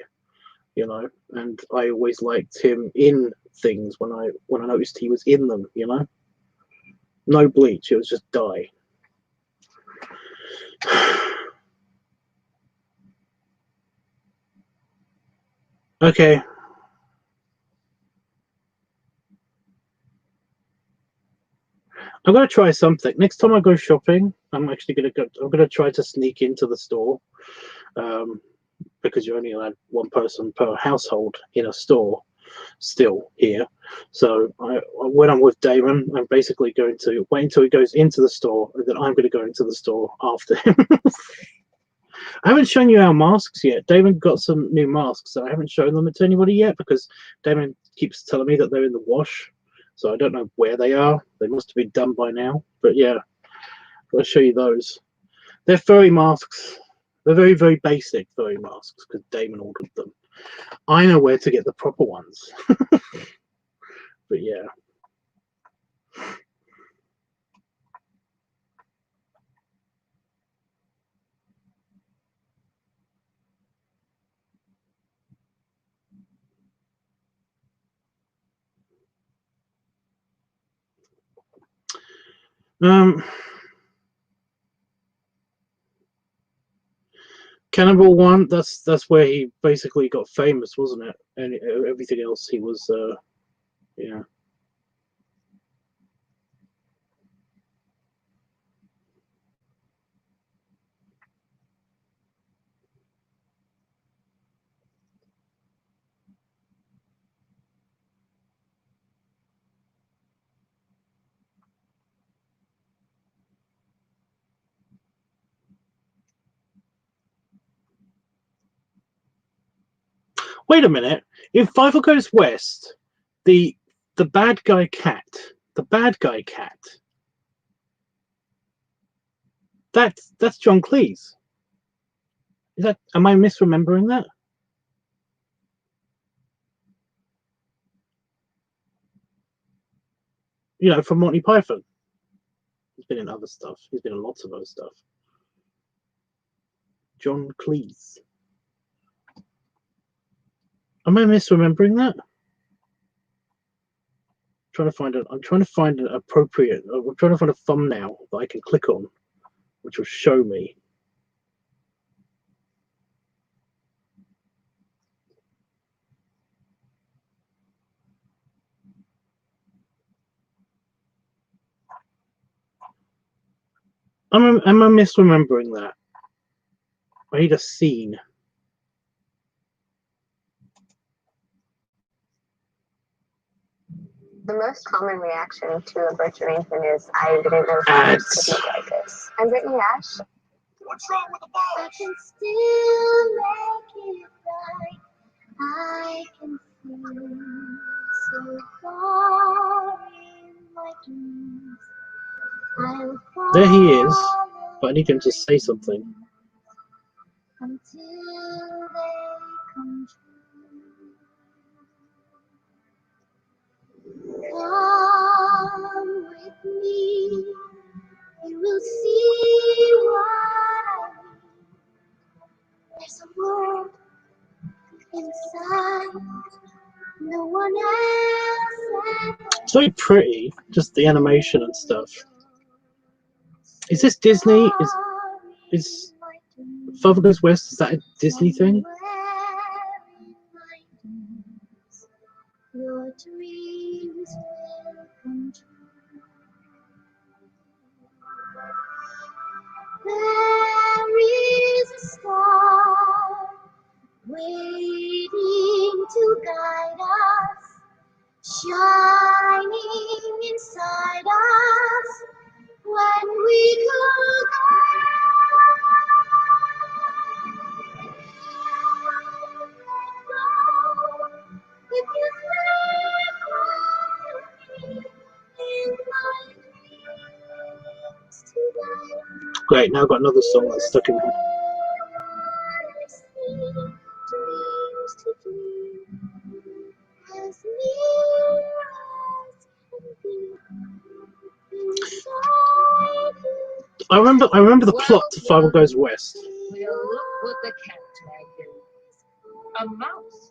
you know. And I always liked him in things when I noticed he was in them, you know. No bleach, it was just dye. Okay. I'm gonna try something. Next time I go shopping, I'm actually gonna try to sneak into the store, because you're only allowed one person per household in a store still here. So when I'm with Damon, I'm basically going to wait until he goes into the store, and then I'm going to go into the store after him. I haven't shown you our masks yet. Damon got some new masks, and I haven't shown them to anybody yet because Damon keeps telling me that they're in the wash. So I don't know where they are. They must have been done by now. But yeah, I'll show you those. They're furry masks. They're very, very basic furry masks because Damon ordered them. I know where to get the proper ones. But yeah. Cannibal One, that's where he basically got famous, wasn't it? And everything else he was yeah. Wait a minute. If Fievel Goes West, the bad guy cat, that's John Cleese. Is that, am I misremembering that? You know, from Monty Python. He's been in other stuff. He's been in lots of other stuff. John Cleese. Am I misremembering that? I'm trying to find an appropriate. I'm trying to find a thumbnail that I can click on, which will show me. Am I misremembering that? I need a scene. The most common reaction to a birch arrangement is, I didn't know flowers could look like this. I'm Brittany Ash. What's wrong with the ball? I can still make it right. I can see so far in my dreams. There he is, but I need him to say something. Until they come true. Come with me, you will see No one else. It's very pretty, just the animation and stuff. Is this Disney? Is Father Goes West, is that a Disney thing? Your dreams will come true. There is a star waiting to guide us, shining inside us when we close our eyes. If you stay close to me in my dreams tonight. Great, now I've got another song that's stuck in my head. Dreams to dream, as near as can be. Inside you. I remember the plot to Father Goes West. Well, look what the cat dragged in. A mouse.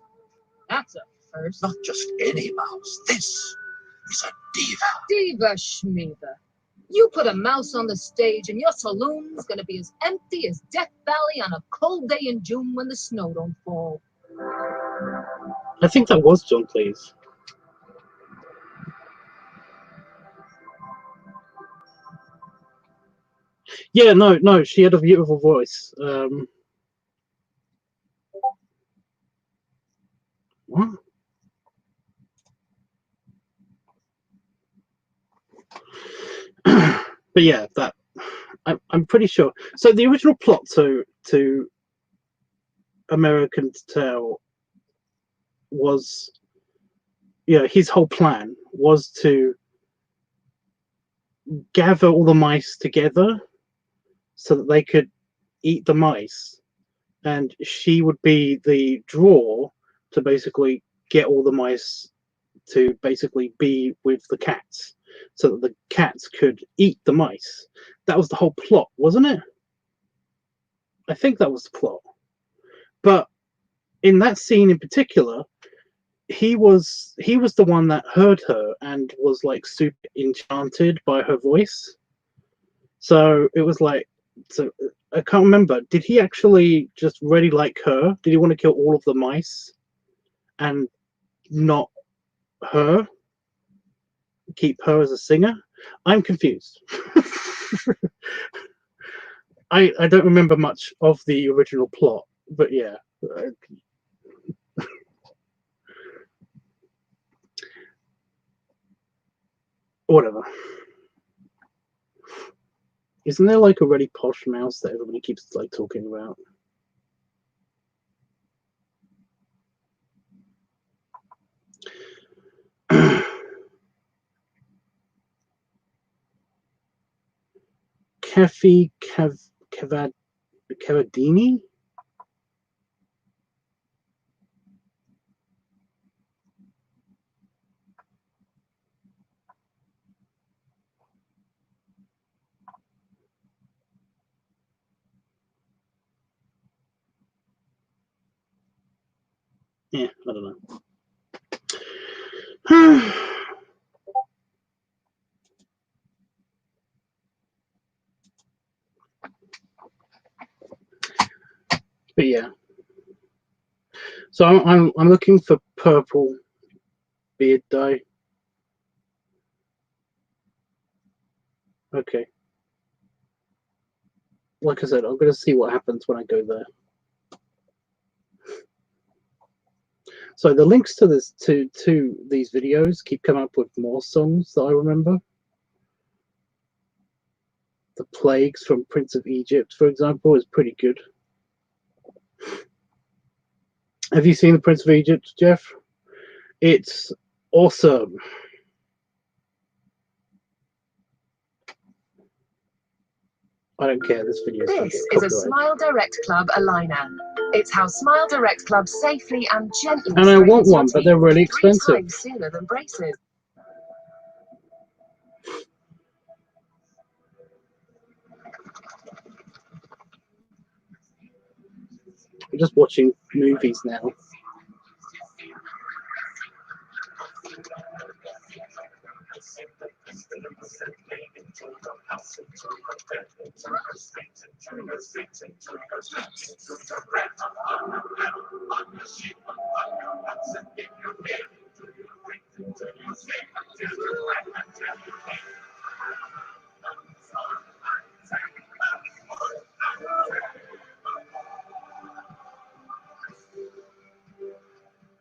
That's a first. Not just any mouse. This is a diva. Diva Schmiva. You put a mouse on the stage and your saloon's gonna be as empty as Death Valley on a cold day in June when the snow don't fall. I think that was John Cleese. Yeah, no, she had a beautiful voice. What? But yeah, that I'm pretty sure. So the original plot to American Tail was, his whole plan was to gather all the mice together so that they could eat the mice, and she would be the draw to basically get all the mice to basically be with the cats so that the cats could eat the mice. That was the whole plot, wasn't it? I think that was the plot. But in that scene in particular, he was the one that heard her and was like super enchanted by her voice. So it was like, so I can't remember. Did he actually just really like her? Did he want to kill all of the mice and not her? Keep her as a singer? I'm confused. I don't remember much of the original plot, but yeah. Whatever. Isn't there like a really posh mouse that everybody keeps like talking about? Kefi Cavadini? Yeah, I don't know. But yeah. So I'm looking for purple beard dye. Okay. Like I said, I'm gonna see what happens when I go there. So the links to this to these videos keep coming up with more songs that I remember. The Plagues from Prince of Egypt, for example, is pretty good. Have you seen the Prince of Egypt, Jeff? It's awesome. I don't care. This video This is a Smile Direct Club aligner. It's how Smile Direct Club safely and gently. And I want one, but they're really expensive. 3 times sooner than braces. I'm just watching movies now.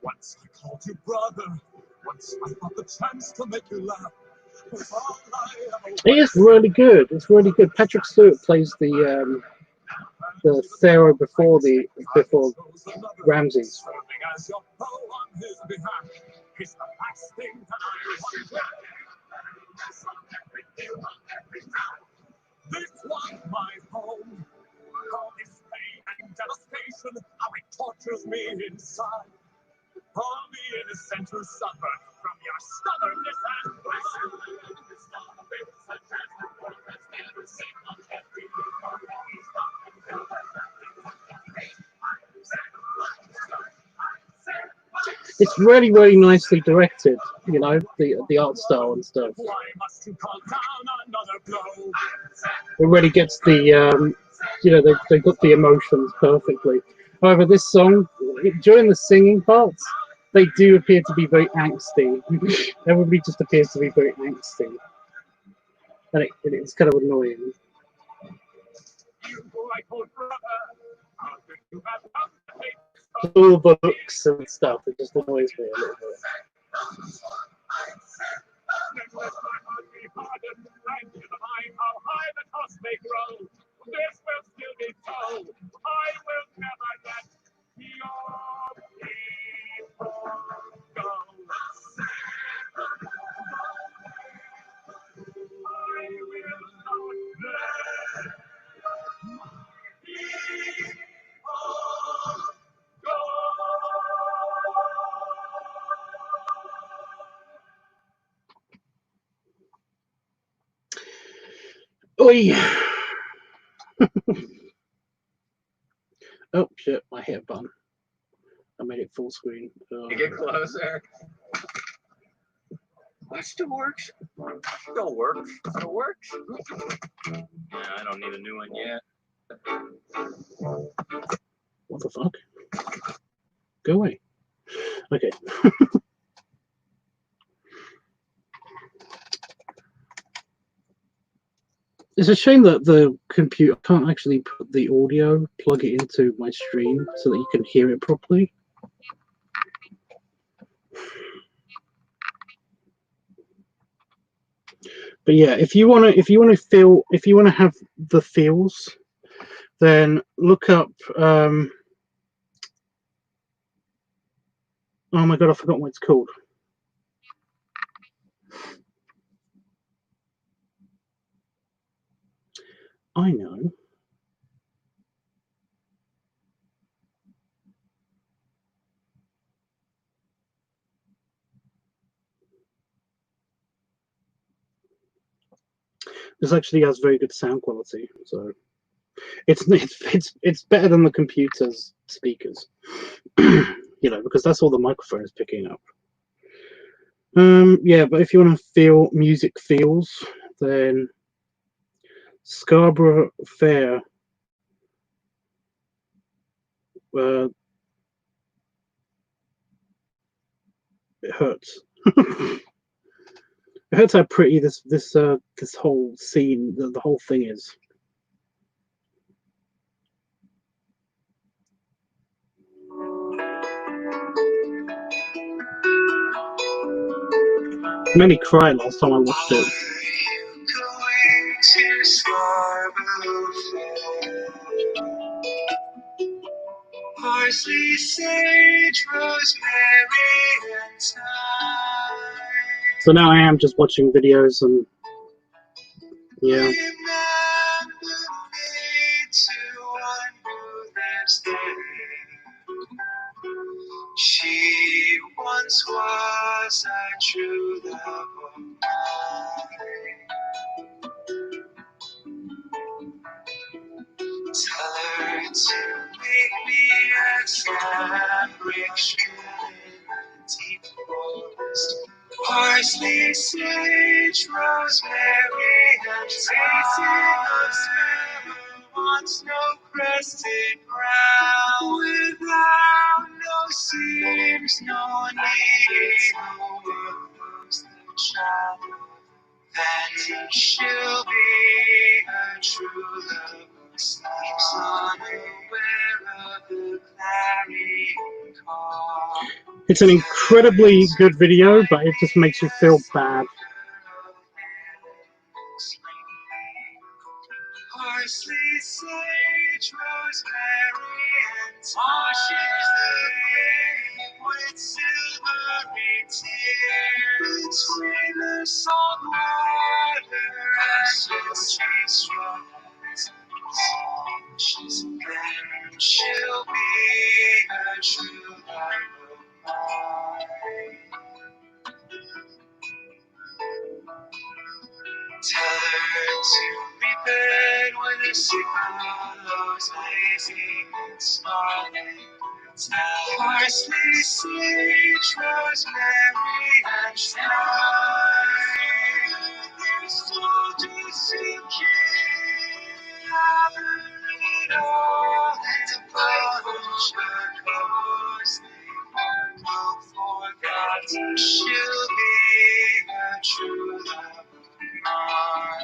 Once I called you brother, once I got the chance to make you laugh. It is really good. It's really good. Patrick Stewart plays the Pharaoh before Ramses. As your foe on his behalf is the last thing that I want. This was my home. All this pain and devastation, how it tortures me inside. All the innocent who suffer from your stubbornness and pride. It's really, really nicely directed, you know, the art style and stuff. Why must you call down another blow? It really gets the, you know, they got the emotions perfectly. However, this song, during the singing parts, they do appear to be very angsty. Everybody just appears to be very angsty. And it's kind of annoying. All the looks and stuff, it just annoys me a little bit. Oi! Oh shit, I hit a button. I made it full screen. You get closer. That still works. Still works. Still works. Yeah, I don't need a new one yet. What the fuck? Go away. Okay. It's a shame that the computer can't actually put the audio, plug it into my stream so that you can hear it properly. But yeah, if you wanna have the feels, then look up. Oh my god, I forgot what it's called. I know. This actually has very good sound quality, so it's better than the computer's speakers. You know, because that's all the microphone is picking up. Yeah, but if you want to feel music feels, then Scarborough Fair. It hurts. It hurts how pretty this whole scene, the whole thing is. It made me cry last time I watched it. Parsley, sage, rosemary, and thyme. So now I am just watching videos and yeah. Remember me to one who lives there. She once was a true love of mine. Tell her to make me a fabric shroud in a deep forest. Parsley, sage, rosemary, wants no crested brow, without no seams, no needle works the child. Then she'll be a true love who sleeps unaware of the clarion call. It's an incredibly good video, but it just makes you feel bad. Parsley, sage, rosemary, and washes the grave with silvery tears. Between the salt water and the strawberries, then she'll be a true love of mine. Tell her to be bed when the signal's lazy and smiling. Tell parsley, sage, rosemary, and thyme. There's soldiers who can't have it all, and a bunch of clothes they won't forgot. She'll be a true love. Are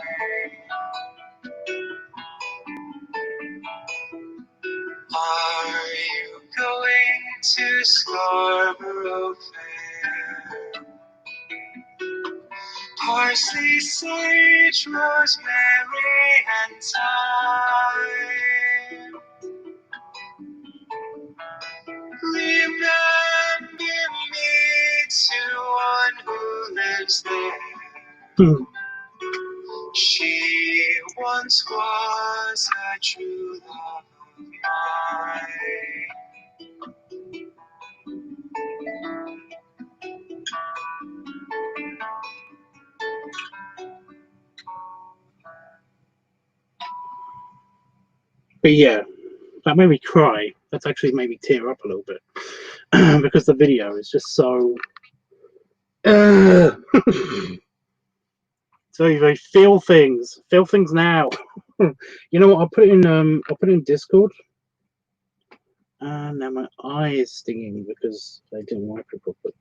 you going to Scarborough Fair? Parsley, sage, rosemary, and thyme. Remember me to one who lives there. She once was a true love of mine. But yeah, that made me cry. That's actually made me tear up a little bit because the video is just so. So if I feel things now. You know what? I'll put it in Discord. And now my eye is stinging because I didn't wipe it properly.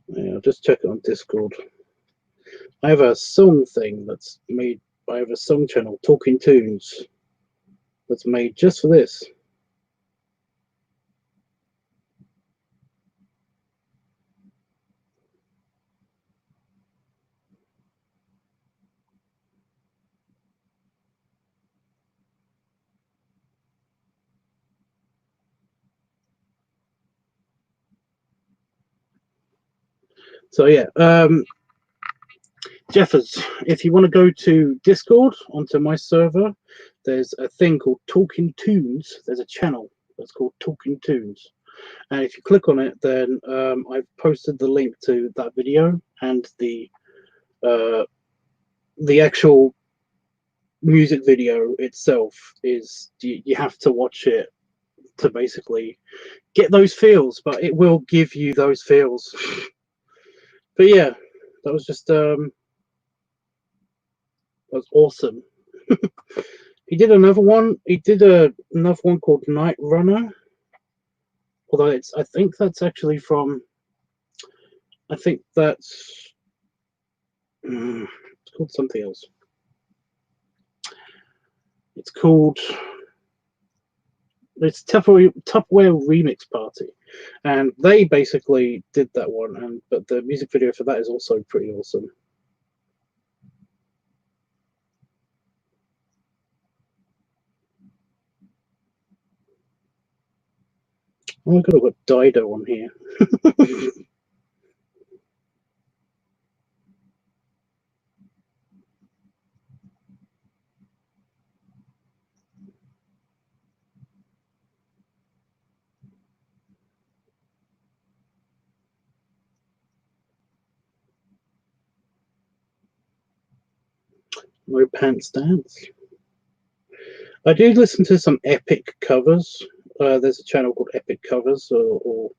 Yeah, I'll just check it on Discord. I have a song thing that's made. I have a song channel, Talking Tunes, that's made just for this. So yeah, Jeffers, if you want to go to Discord onto my server, there's a thing called Talking Tunes. There's a channel that's called Talking Tunes, and if you click on it, then I've posted the link to that video, and the actual music video itself is you have to watch it to basically get those feels, but it will give you those feels. But yeah, that was just that was awesome. He did another one. He did another one called Night Runner. Although I think that's actually from. I think that's. It's called something else. It's called. It's Tupperware Remix Party, and they basically did that one. But the music video for that is also pretty awesome. Oh my god, I've got Dido on here. No Pants Dance. I do listen to some epic covers There's a channel called Epic Covers or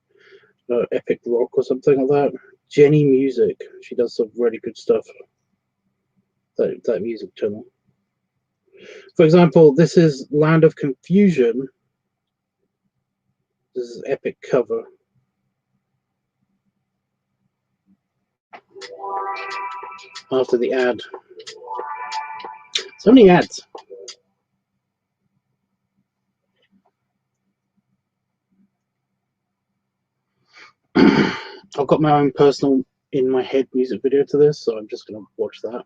Epic Rock or something like that. Jenny Music. She does some really good stuff. That music channel. For example, this is Land of Confusion. This is Epic Cover. After the ad. So many ads. I've got my own personal in my head music video to this, so I'm just going to watch that.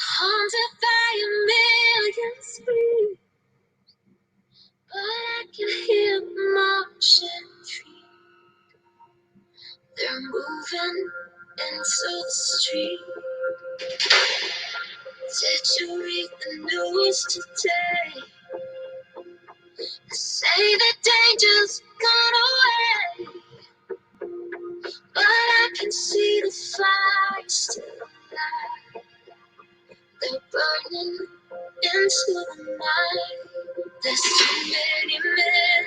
Haunted by a million screams, but I can hear them marching free. They're moving into the street. Did you read the news today? They say the danger's gone away, but I can see the fire still alive. They're burning into the night. There's too many men,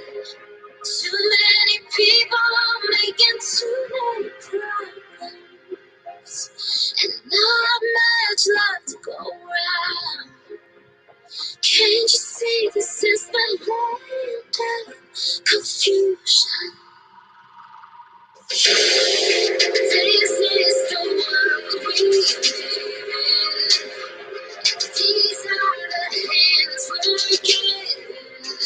too many people making too many problems, and not much left to go around. Can't you see this is the land of confusion? This is the world we live in. These are the hands we're given. You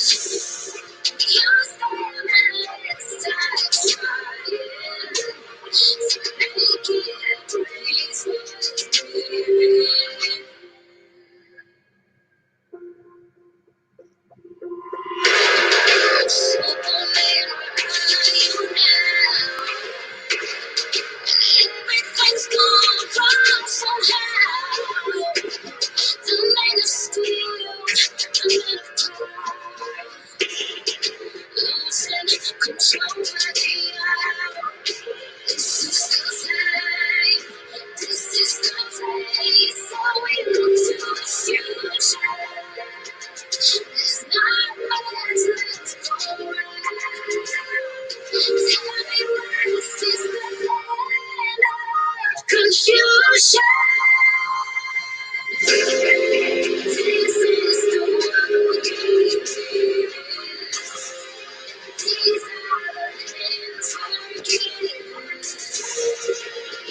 stand and let's start trying to make it a place worth living. Superman, we're on you now. Everything's gone wrong somehow. The man is still losing control of the hour. This is the time. This is the place. So we look to the future. There's not much left to go around. Tell me where this is the land of confusion. This is the world we live in. These are the hands we're given.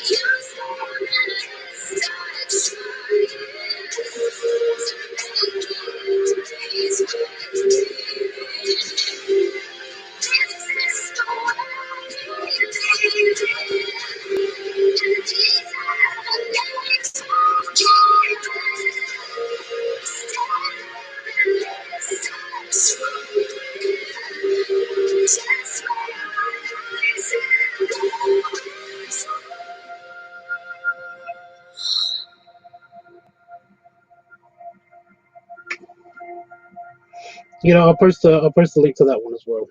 You stand and let's start trying to make it a place worth living. This is the world we live in. These are the names we're given. Stand and let's start trying. Just where our eyes go. You know, I'll post a link to that one as well.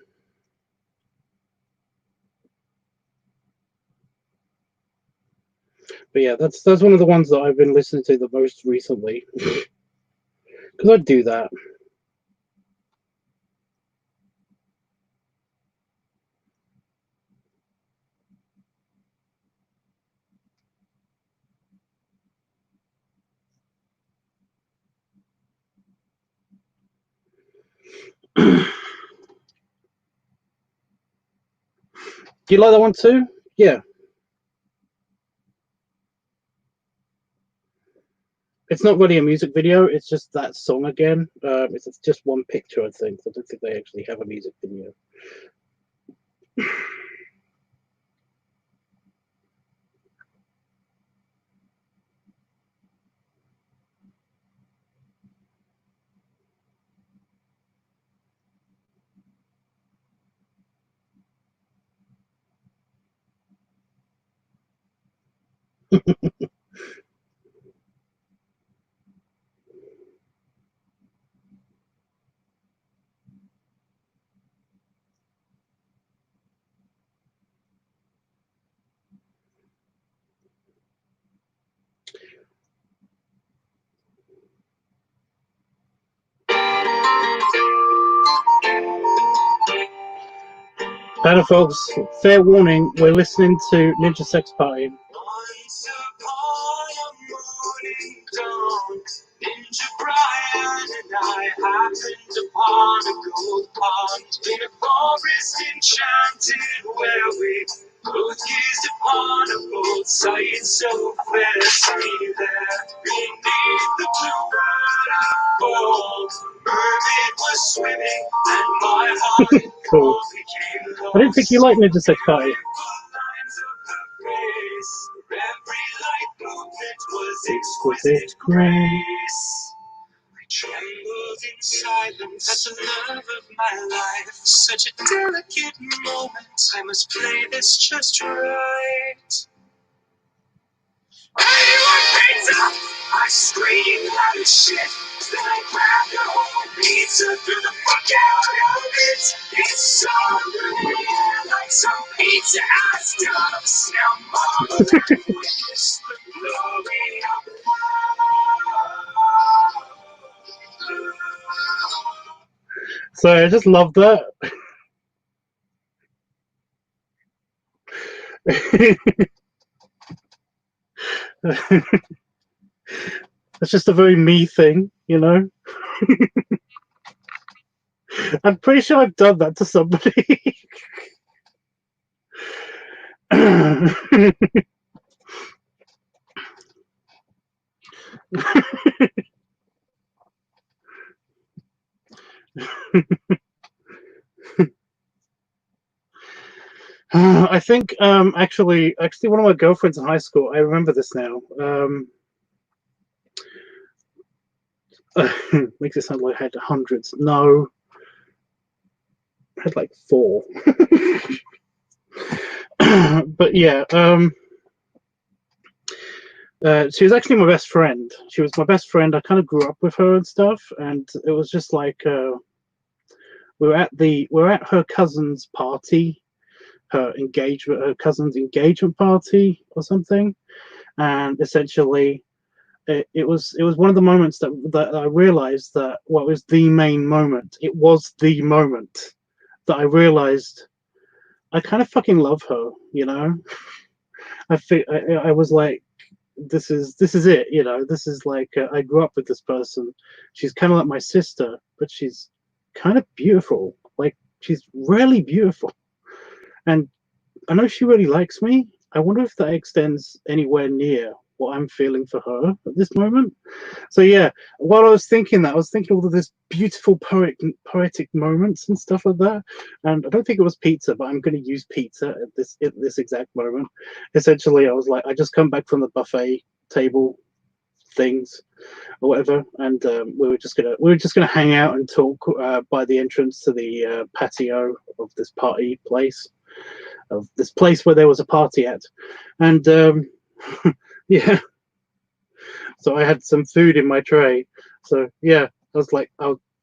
But yeah, that's one of the ones that I've been listening to the most recently. Because I do that. Do you like that one too? Yeah. It's not really a music video, it's just that song again. It's just one picture, I think. I don't think they actually have a music video. Better folks, fair warning, we're listening to Ninja Sex Party. Once upon a morning dawn, Ninja Brian and I happened upon a gold pond in a forest enchanted where we both gazed upon a boat sight so fair. See there beneath the blue waterfall, mermaid was swimming and my heart Cool. became lost. I didn't think you liked Ninja Sex Party. Lines of her face, every light movement was exquisite grace. I trembled in silence at the love of my life. Such a delicate moment, I must play this just right. Hey, you want pizza? I screamed loud as shit. Then I grabbed the whole pizza, threw the fuck out of it. It's so good, like some pizza ass dumps. Now mama, let me witness the glory of love. So I just love that. It's just a very me thing, you know. I'm pretty sure I've done that to somebody. I think actually one of my girlfriends in high school, I remember this now. Makes it sound like I had hundreds. No, I had like 4. But yeah, she was actually my best friend. She was my best friend. I kind of grew up with her and stuff, and it was just like we were at her cousin's party, her cousin's engagement party or something, and essentially it was one of the moments that I realized that what was the main moment. It was the moment that I realized I kind of fucking love her, you know. I was like, this is it, you know. This is like I grew up with this person. She's kind of like my sister, but she's kind of beautiful. Like, she's really beautiful, and I know she really likes me. I wonder if that extends anywhere near what I'm feeling for her at this moment. So yeah, while I was thinking that, I was thinking all of this beautiful poetic moments and stuff like that. And I don't think it was pizza, but I'm going to use pizza at this exact moment. Essentially, I was like, I just come back from the buffet table things or whatever, and we were just gonna hang out and talk by the entrance to the patio of this party place, of this place where there was a party at, and yeah, so I had some food in my tray. So yeah, I was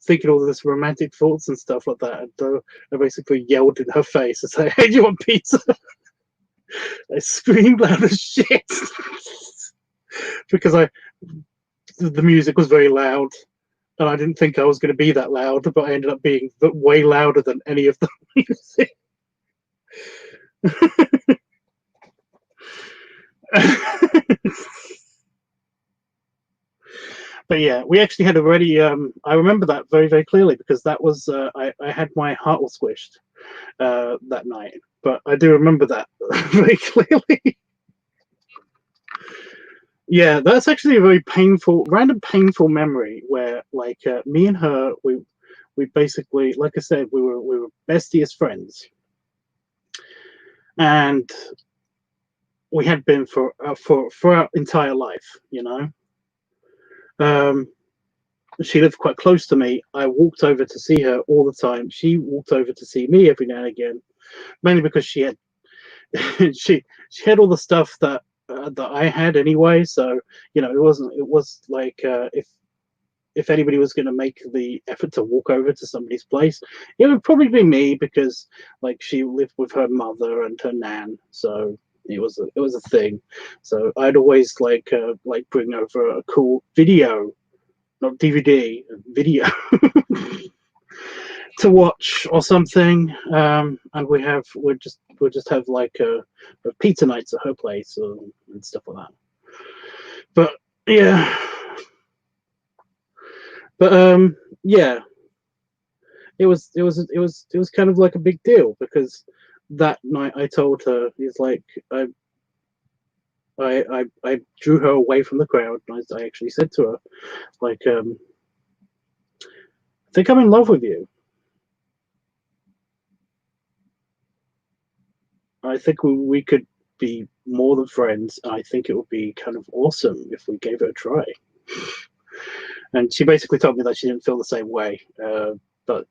thinking all this romantic thoughts and stuff like that, and I basically yelled in her face and said, "Hey, do you want pizza?" I screamed loud as shit because the music was very loud, and I didn't think I was going to be that loud, but I ended up being way louder than any of the music. But yeah, we actually had already. I remember that very, very clearly because that was I had my heart all squished that night. But I do remember that very clearly. Yeah, that's actually a very random painful memory where, like, me and her, we basically, like I said, we were besties friends, and we had been for our entire life, you know. She lived quite close to me. I walked over to see her all the time. She walked over to see me every now and again, mainly because she had she had all the stuff that I had anyway. So you know, it was like if anybody was going to make the effort to walk over to somebody's place, it would probably be me because like she lived with her mother and her nan, so it was a thing. So I'd always like bring over a cool video, not DVD, video, watch or something, and we'll just have like a pizza nights at her place and stuff like that. But yeah, yeah, it was kind of like a big deal, because that night I told her, he's like, I drew her away from the crowd, and I actually said to her, like, I think I'm in love with you. I think we could be more than friends. I think it would be kind of awesome if we gave it a try. And she basically told me that she didn't feel the same way, but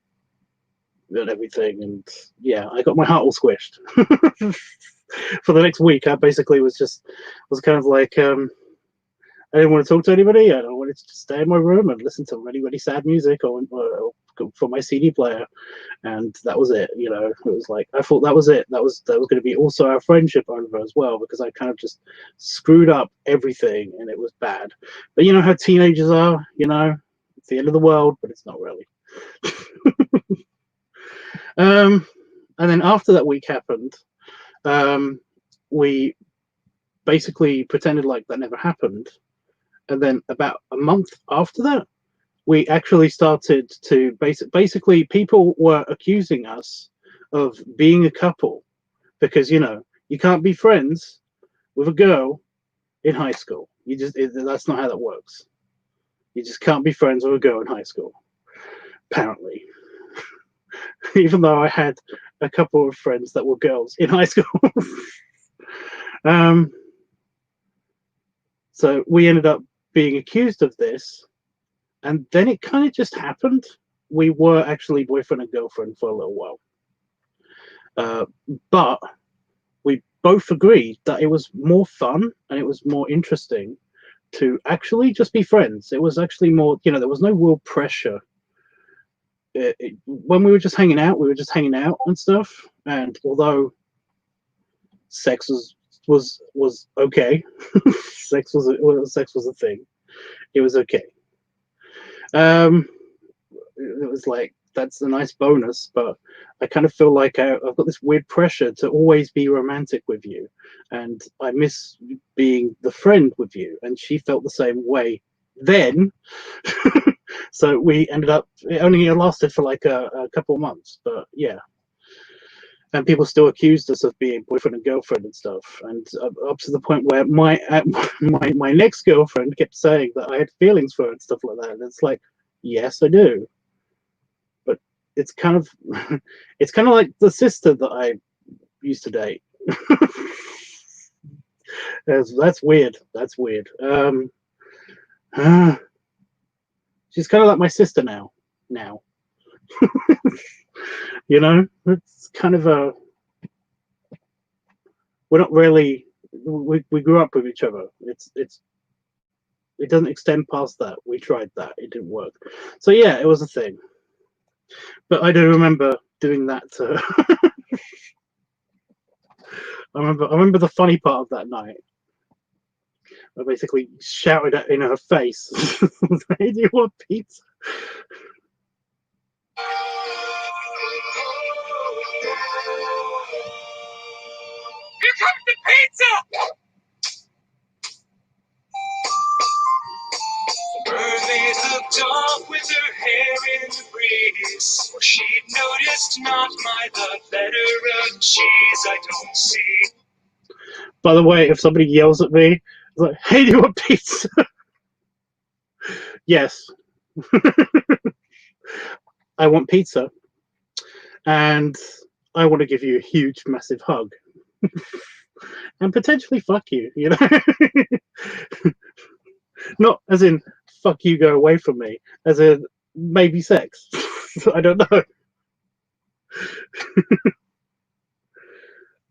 everything. And yeah, I got my heart all squished. For the next week, I basically was kind of like, I didn't want to talk to anybody. I wanted to just stay in my room and listen to really, really sad music or for my CD player, and that was it. You know, it was like, I thought that was it. That was going to be also our friendship over as well, because I kind of just screwed up everything and it was bad. But you know how teenagers are. You know, it's the end of the world, but it's not really. And then after that week happened, we basically pretended like that never happened. And then about a month after that, we actually started to basically people were accusing us of being a couple, because, you know, you can't be friends with a girl in high school. That's not how that works. You just can't be friends with a girl in high school, apparently. Even though I had a couple of friends that were girls in high school. So we ended up being accused of this, and then it kind of just happened. We were actually boyfriend and girlfriend for a little while, but we both agreed that it was more fun and it was more interesting to actually just be friends. It was actually more, you know, there was no real pressure. When we were just hanging out, we were just hanging out and stuff. And although sex was okay, sex was a thing. It was okay. It was like, that's a nice bonus, but I kind of feel like I've got this weird pressure to always be romantic with you, and I miss being the friend with you. And she felt the same way then. So we ended up, it only lasted for like a couple of months, but yeah. And people still accused us of being boyfriend and girlfriend and stuff, and up to the point where my next girlfriend kept saying that I had feelings for her and stuff like that. And it's like, yes, I do, but it's kind of like the sister that I used to date. That's weird. That's weird. She's kind of like my sister now. You know, it's kind of a, we're not really, we grew up with each other. It doesn't extend past that. We tried that, it didn't work. So yeah, it was a thing. But I do remember doing that to her. I remember the funny part of that night. I basically shouted at in her face, "Hey, do you want pizza?" Here comes the pizza! Mermaid looked off with her hair in the breeze, for she'd noticed not my love letter of cheese I don't see. By the way, if somebody yells at me, it's like, "Hey, do you want pizza?" Yes. I want pizza. And I want to give you a huge, massive hug. And potentially fuck you, you know? Not as in, fuck you, go away from me. As in, maybe sex. I don't know.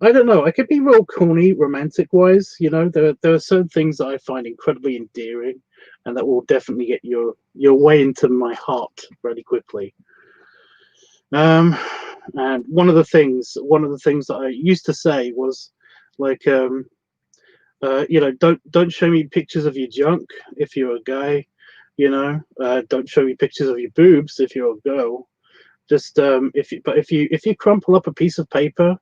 I don't know. I could be real corny, romantic-wise. You know, there are certain things that I find incredibly endearing, and that will definitely get your way into my heart really quickly. And one of the things that I used to say was like, you know, don't show me pictures of your junk if you're a guy. You know, don't show me pictures of your boobs if you're a girl. Just if you crumple up a piece of paper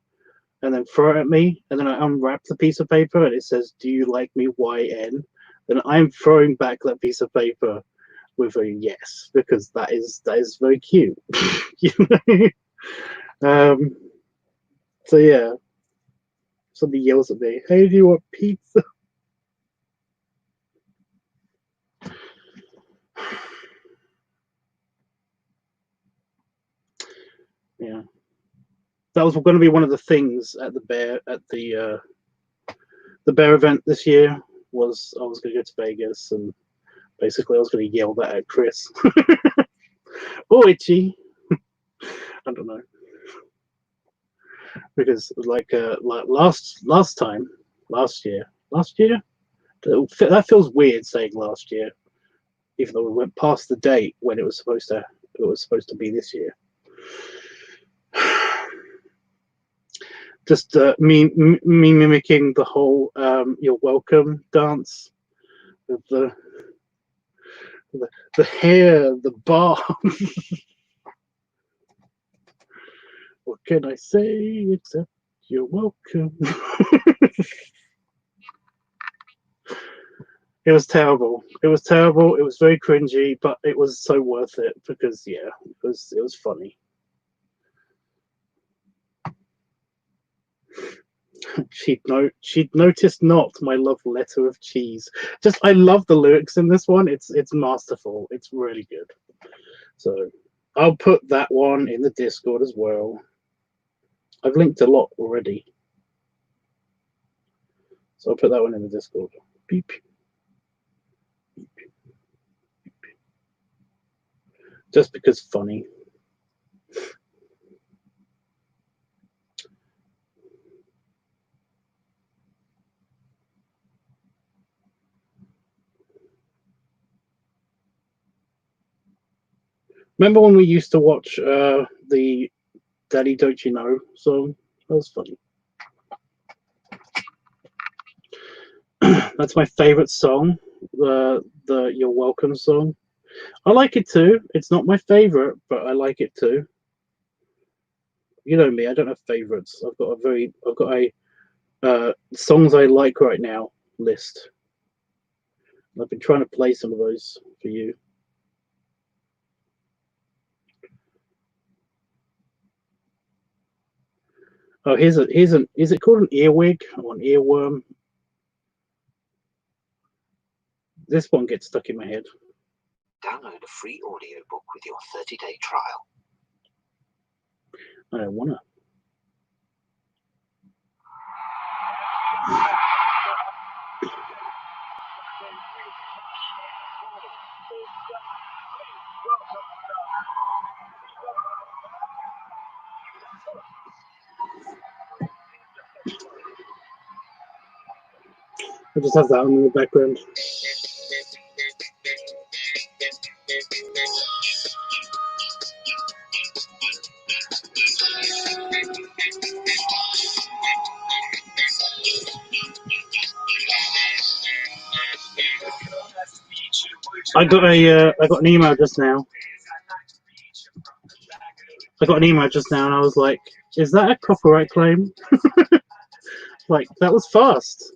and then throw it at me, and then I unwrap the piece of paper and it says, "Do you like me, YN?" then I'm throwing back that piece of paper with a yes, because that is very cute. You know? So yeah, somebody yells at me, "Hey, do you want pizza?" Yeah, that was going to be one of the things at the bear event this year. Was I was going to go to Vegas, and basically I was going to yell that at Chris. Oh, itchy. I don't know, because like last year, that feels weird saying last year, even though we went past the date when it was supposed to be this year. Just me mimicking the whole "You're welcome" dance with the hair, the bar. What can I say except you're welcome? It was terrible. It was terrible. It was very cringy, but it was so worth it because yeah, it was funny. She'd noticed not my love letter of cheese. Just I love the lyrics in this one. It's masterful. It's really good. So I'll put that one in the Discord as well. I've linked a lot already, so I'll put that one in the Discord. Beep. Beep. Beep. Just because funny. Remember when we used to watch the Daddy Don't You Know song? That was funny. That's my favorite song, the You're Welcome song. I like it too. It's not my favorite, but I like it too. You know me, I don't have favorites. I've got a songs I like right now list. I've been trying to play some of those for you. Oh, is it called an earwig or an earworm? This one gets stuck in my head. Download a free audiobook with your 30-day trial. I don't wanna. I just have that on in the background. I got an email just now. And I was like, "Is that a copyright claim?" Like, that was fast.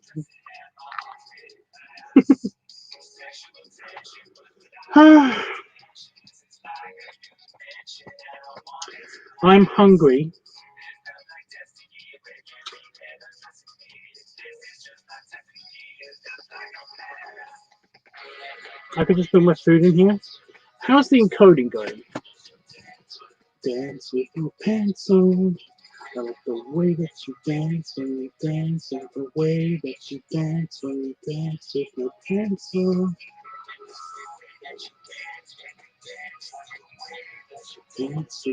I'm hungry. I could just put my food in here. How's the encoding going? Dance with your pants on. I like the way that you dance when you dance. I like the way that you dance when you dance with your pants on. Dance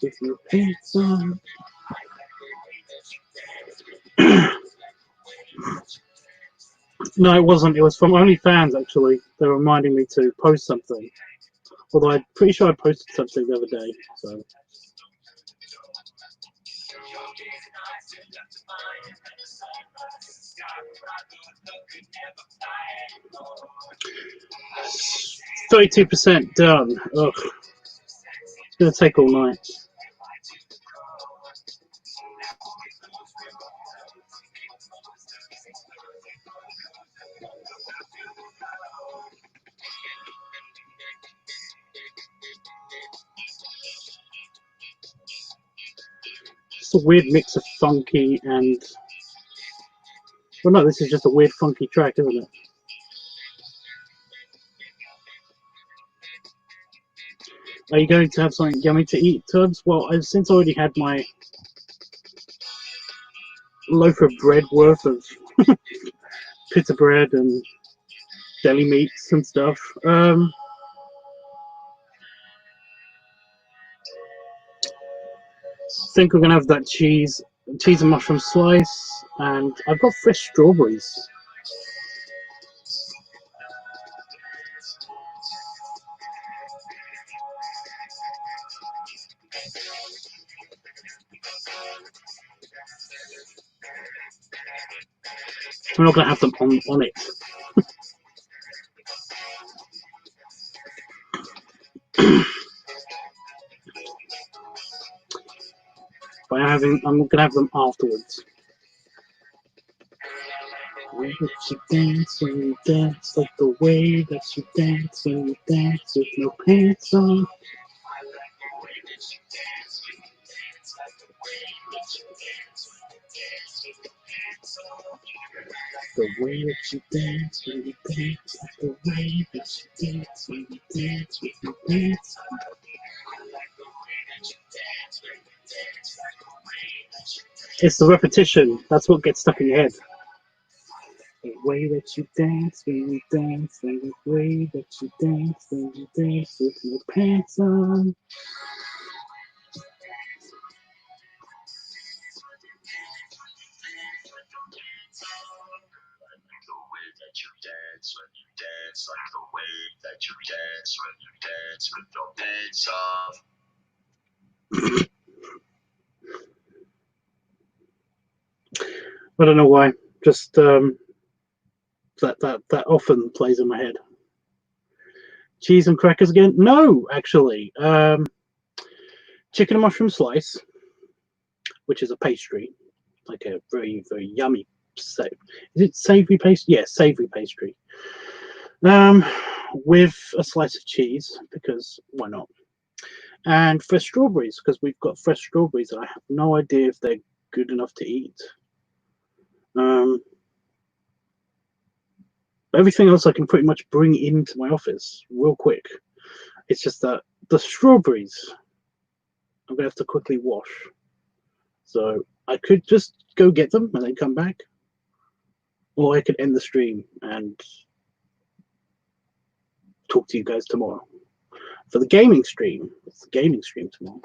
with your pants on. No, it wasn't. It was from OnlyFans, actually. They're reminding me to post something. Although I'm pretty sure I posted something the other day. So. %32 done. Ugh. It's gonna take all night. It's a weird mix of funky and... Well, no, this is just a weird funky track, isn't it? Are you going to have something yummy to eat, Tubbs? Well, I've since already had my loaf of bread worth of pita bread and deli meats and stuff. I think we're gonna have that cheese and mushroom slice, and I've got fresh strawberries. We're not gonna have them on it. But I'm gonna have them afterwards. Way that you dance when you dance, like the way that you dance when you dance with no pants on. The way that you dance when you dance, like the way that you dance when you dance with no pants on. It's the repetition. That's what gets stuck in your head. The way that you dance when you dance, and the way that you dance when you dance with no pants on. Like the way that you dance when you dance with no pants on. I don't know why. Just that often plays in my head. Cheese and crackers again? No, actually. Chicken and mushroom slice, which is a pastry, like a very, very yummy. Is it savory pastry? Yeah, savory pastry. With a slice of cheese, because why not? And fresh strawberries, because we've got fresh strawberries, and I have no idea if they're good enough to eat. Everything else I can pretty much bring into my office real quick. It's just that the strawberries I'm gonna have to quickly wash. So I could just go get them and then come back, or I could end the stream and talk to you guys tomorrow. For the gaming stream, it's the gaming stream tomorrow.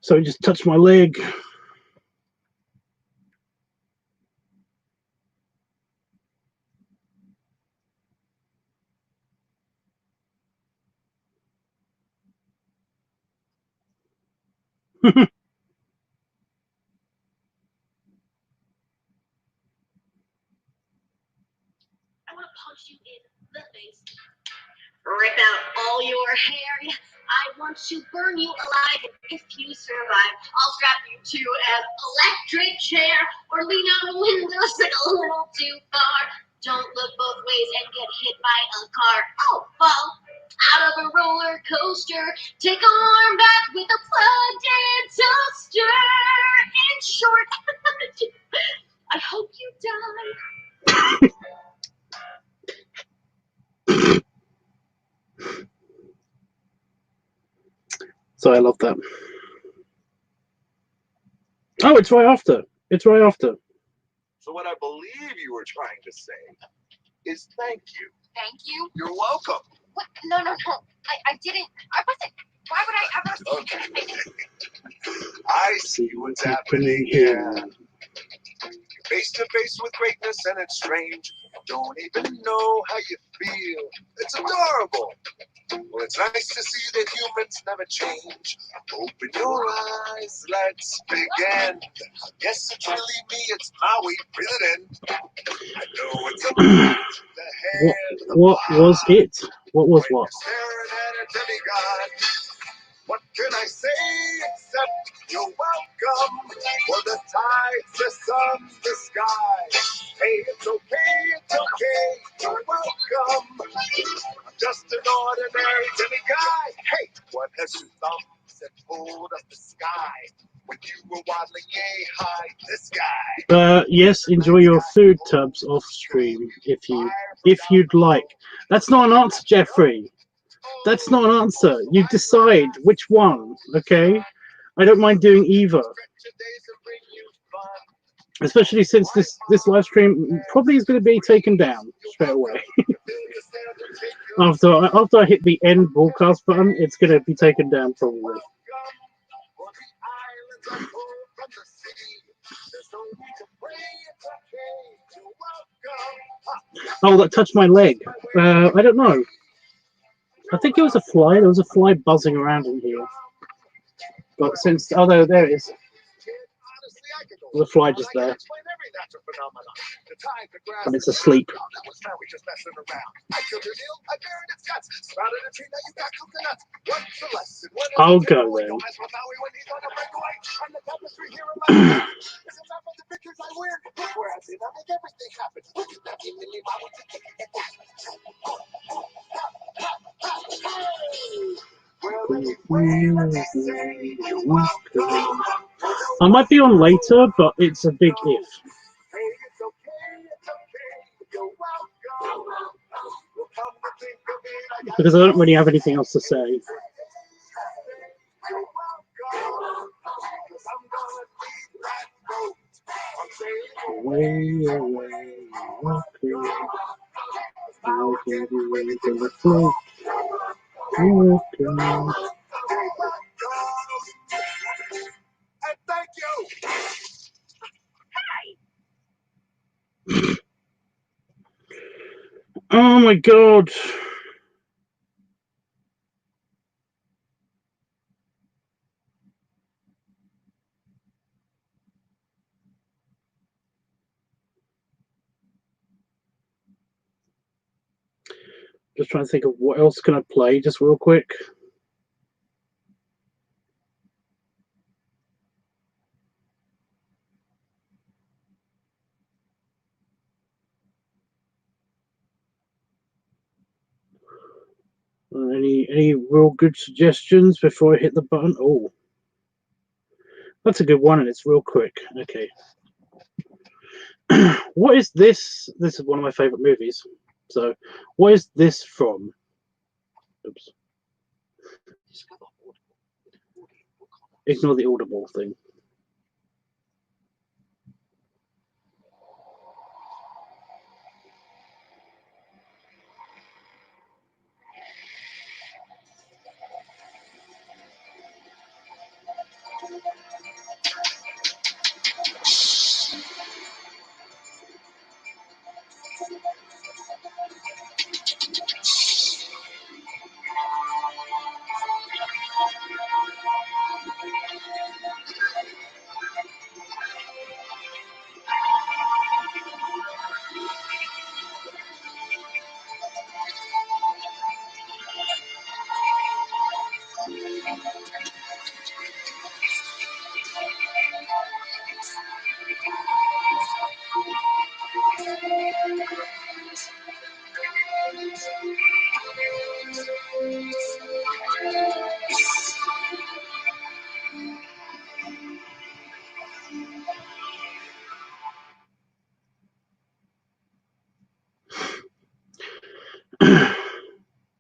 So I just touched my leg. I want to punch you in the face. Rip out all your hair. I want to burn you alive. And if you survive, I'll strap you to an electric chair or lean out a window, sit a little too far. Don't look both ways and get hit by a car. Oh, fall out of a roller coaster. Take a warm bath with a plugged-in toaster. In short, I hope you die. So I love that. Oh, it's right after. It's right after. So what I believe you were trying to say is thank you. Thank you. You're welcome. What? No. I didn't. I wasn't. Why would I ever? Okay. I see what's happening here. Face to face with greatness and it's strange. Don't even know how you feel. It's adorable. Well, it's nice to see that humans never change. Open your eyes, let's begin. Yes, it's really me, it's Maui. Breathe it in. I know it's a the hair, What was it? What was when what? you're staring at a demigod. What can I say except you're welcome? For the tides, the sun, the sky. Hey, it's okay, you're welcome. I'm just an ordinary demiguy. Hey, what has your thumbs and pulled up the sky? When you were waddling yay high, this guy. Yes, enjoy your food tubs off stream if you'd like. That's not an answer, Jeffrey. That's not an answer. You decide which one, okay? I don't mind doing either. Especially since this live stream probably is going to be taken down straight away. after I hit the end broadcast button, it's going to be taken down probably. Oh, that touched my leg. I don't know. I think it was a fly. There was a fly buzzing around in here. But since, oh, there it is. There's a fly just there. And it's asleep. I'll go then. I might be on later, but it's a big if. Because I don't really have anything else to say. Away, away, walking. I'll get away from the floor. Walking. And thank you. Oh my god. Just trying to think of what else can I play just real quick. Any real good suggestions before I hit the button? Oh, that's a good one, and it's real quick. Okay. What is this? This is one of my favorite movies. So, what is this from? Oops. Ignore the audible thing.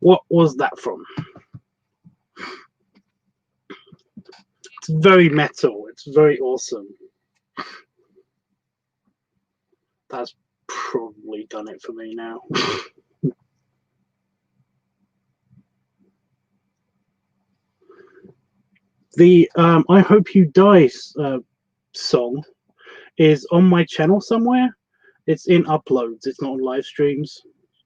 What was that from? very metal. It's very awesome. That's probably done it for me now. The I Hope You Die song is on my channel somewhere. It's in uploads. It's not on live streams.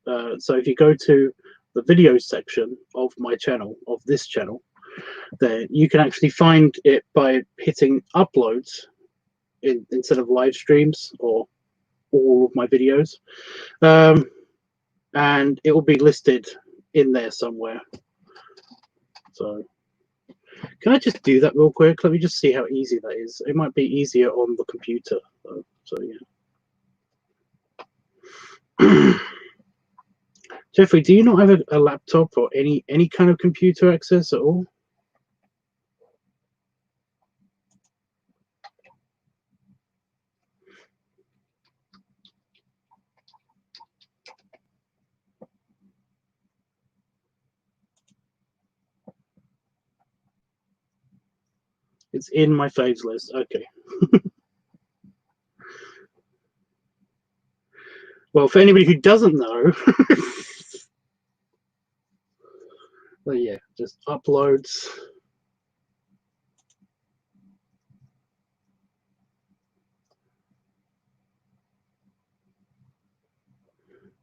So if you go to the video section of my channel, of this channel, there you can actually find it by hitting uploads instead of live streams or all of my videos, and it will be listed in there somewhere. So can I just do that real quick? Let me just see how easy that is. It might be easier on the computer though. So yeah. Jeffrey, do you not have a laptop or any kind of computer access at all? It's in my faves list. Okay. Well, for anybody who doesn't know, well, yeah, just uploads.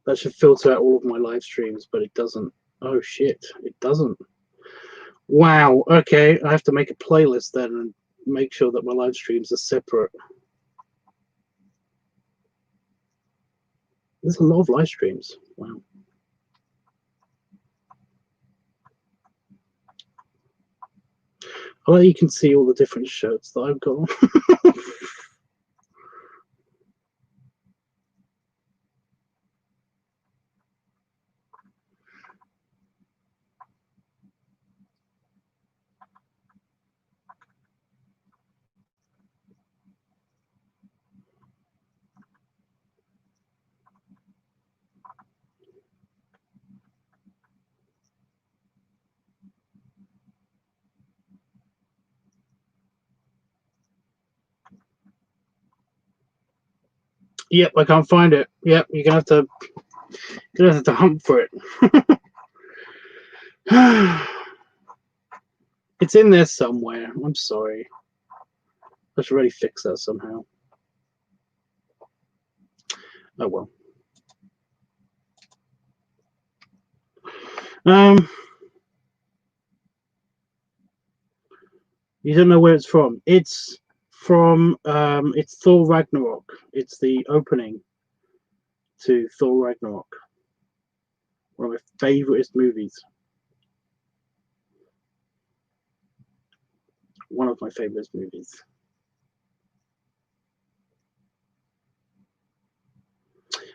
That should filter out all of my live streams, but it doesn't. Oh shit, it doesn't. Wow. Okay, I have to make a playlist then and make sure that my live streams are separate. There's a lot of live streams. Wow. I like you can see all the different shirts that I've got. Yep, I can't find it. Yep, you're gonna have to hunt for it. It's in there somewhere. I'm sorry. I should really fix that somehow. Oh well. You don't know where it's from. It's from it's Thor Ragnarok. It's the opening to Thor Ragnarok. One of my favorite movies. One of my favorite movies.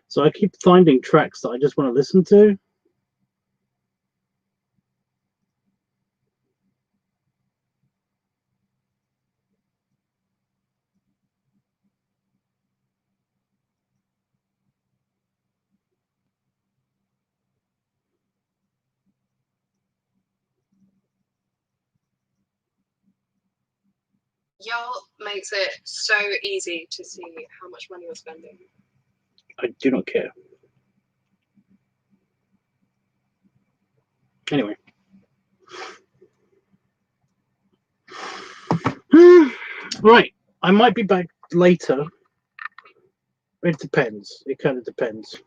So I keep finding tracks that I just want to listen to. Y'all makes it so easy to see how much money we're spending. I do not care. Anyway. Right. I might be back later. It depends. It kind of depends.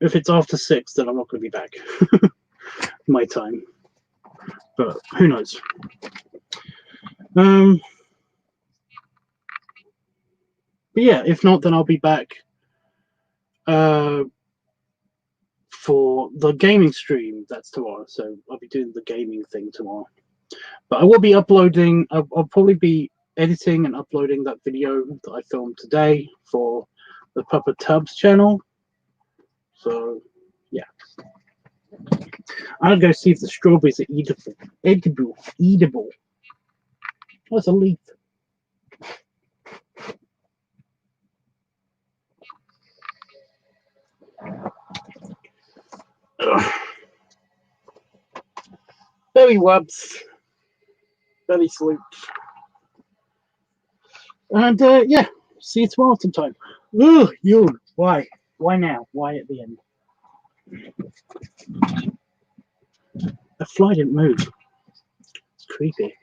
If it's after 6, then I'm not going to be back. My time. But who knows? But yeah, if not, then I'll be back for the gaming stream. That's tomorrow. So I'll be doing the gaming thing tomorrow. But I will be uploading. I'll probably be editing and uploading that video that I filmed today for the LiveTUBBShangin channel. So yeah. I'll go see if the strawberries are eatable. Eatable. What's a leaf? Ugh. Belly rubs, belly salute. And yeah, see you tomorrow sometime. Ugh, you. Why? Why now? Why at the end? The fly didn't move. It's creepy.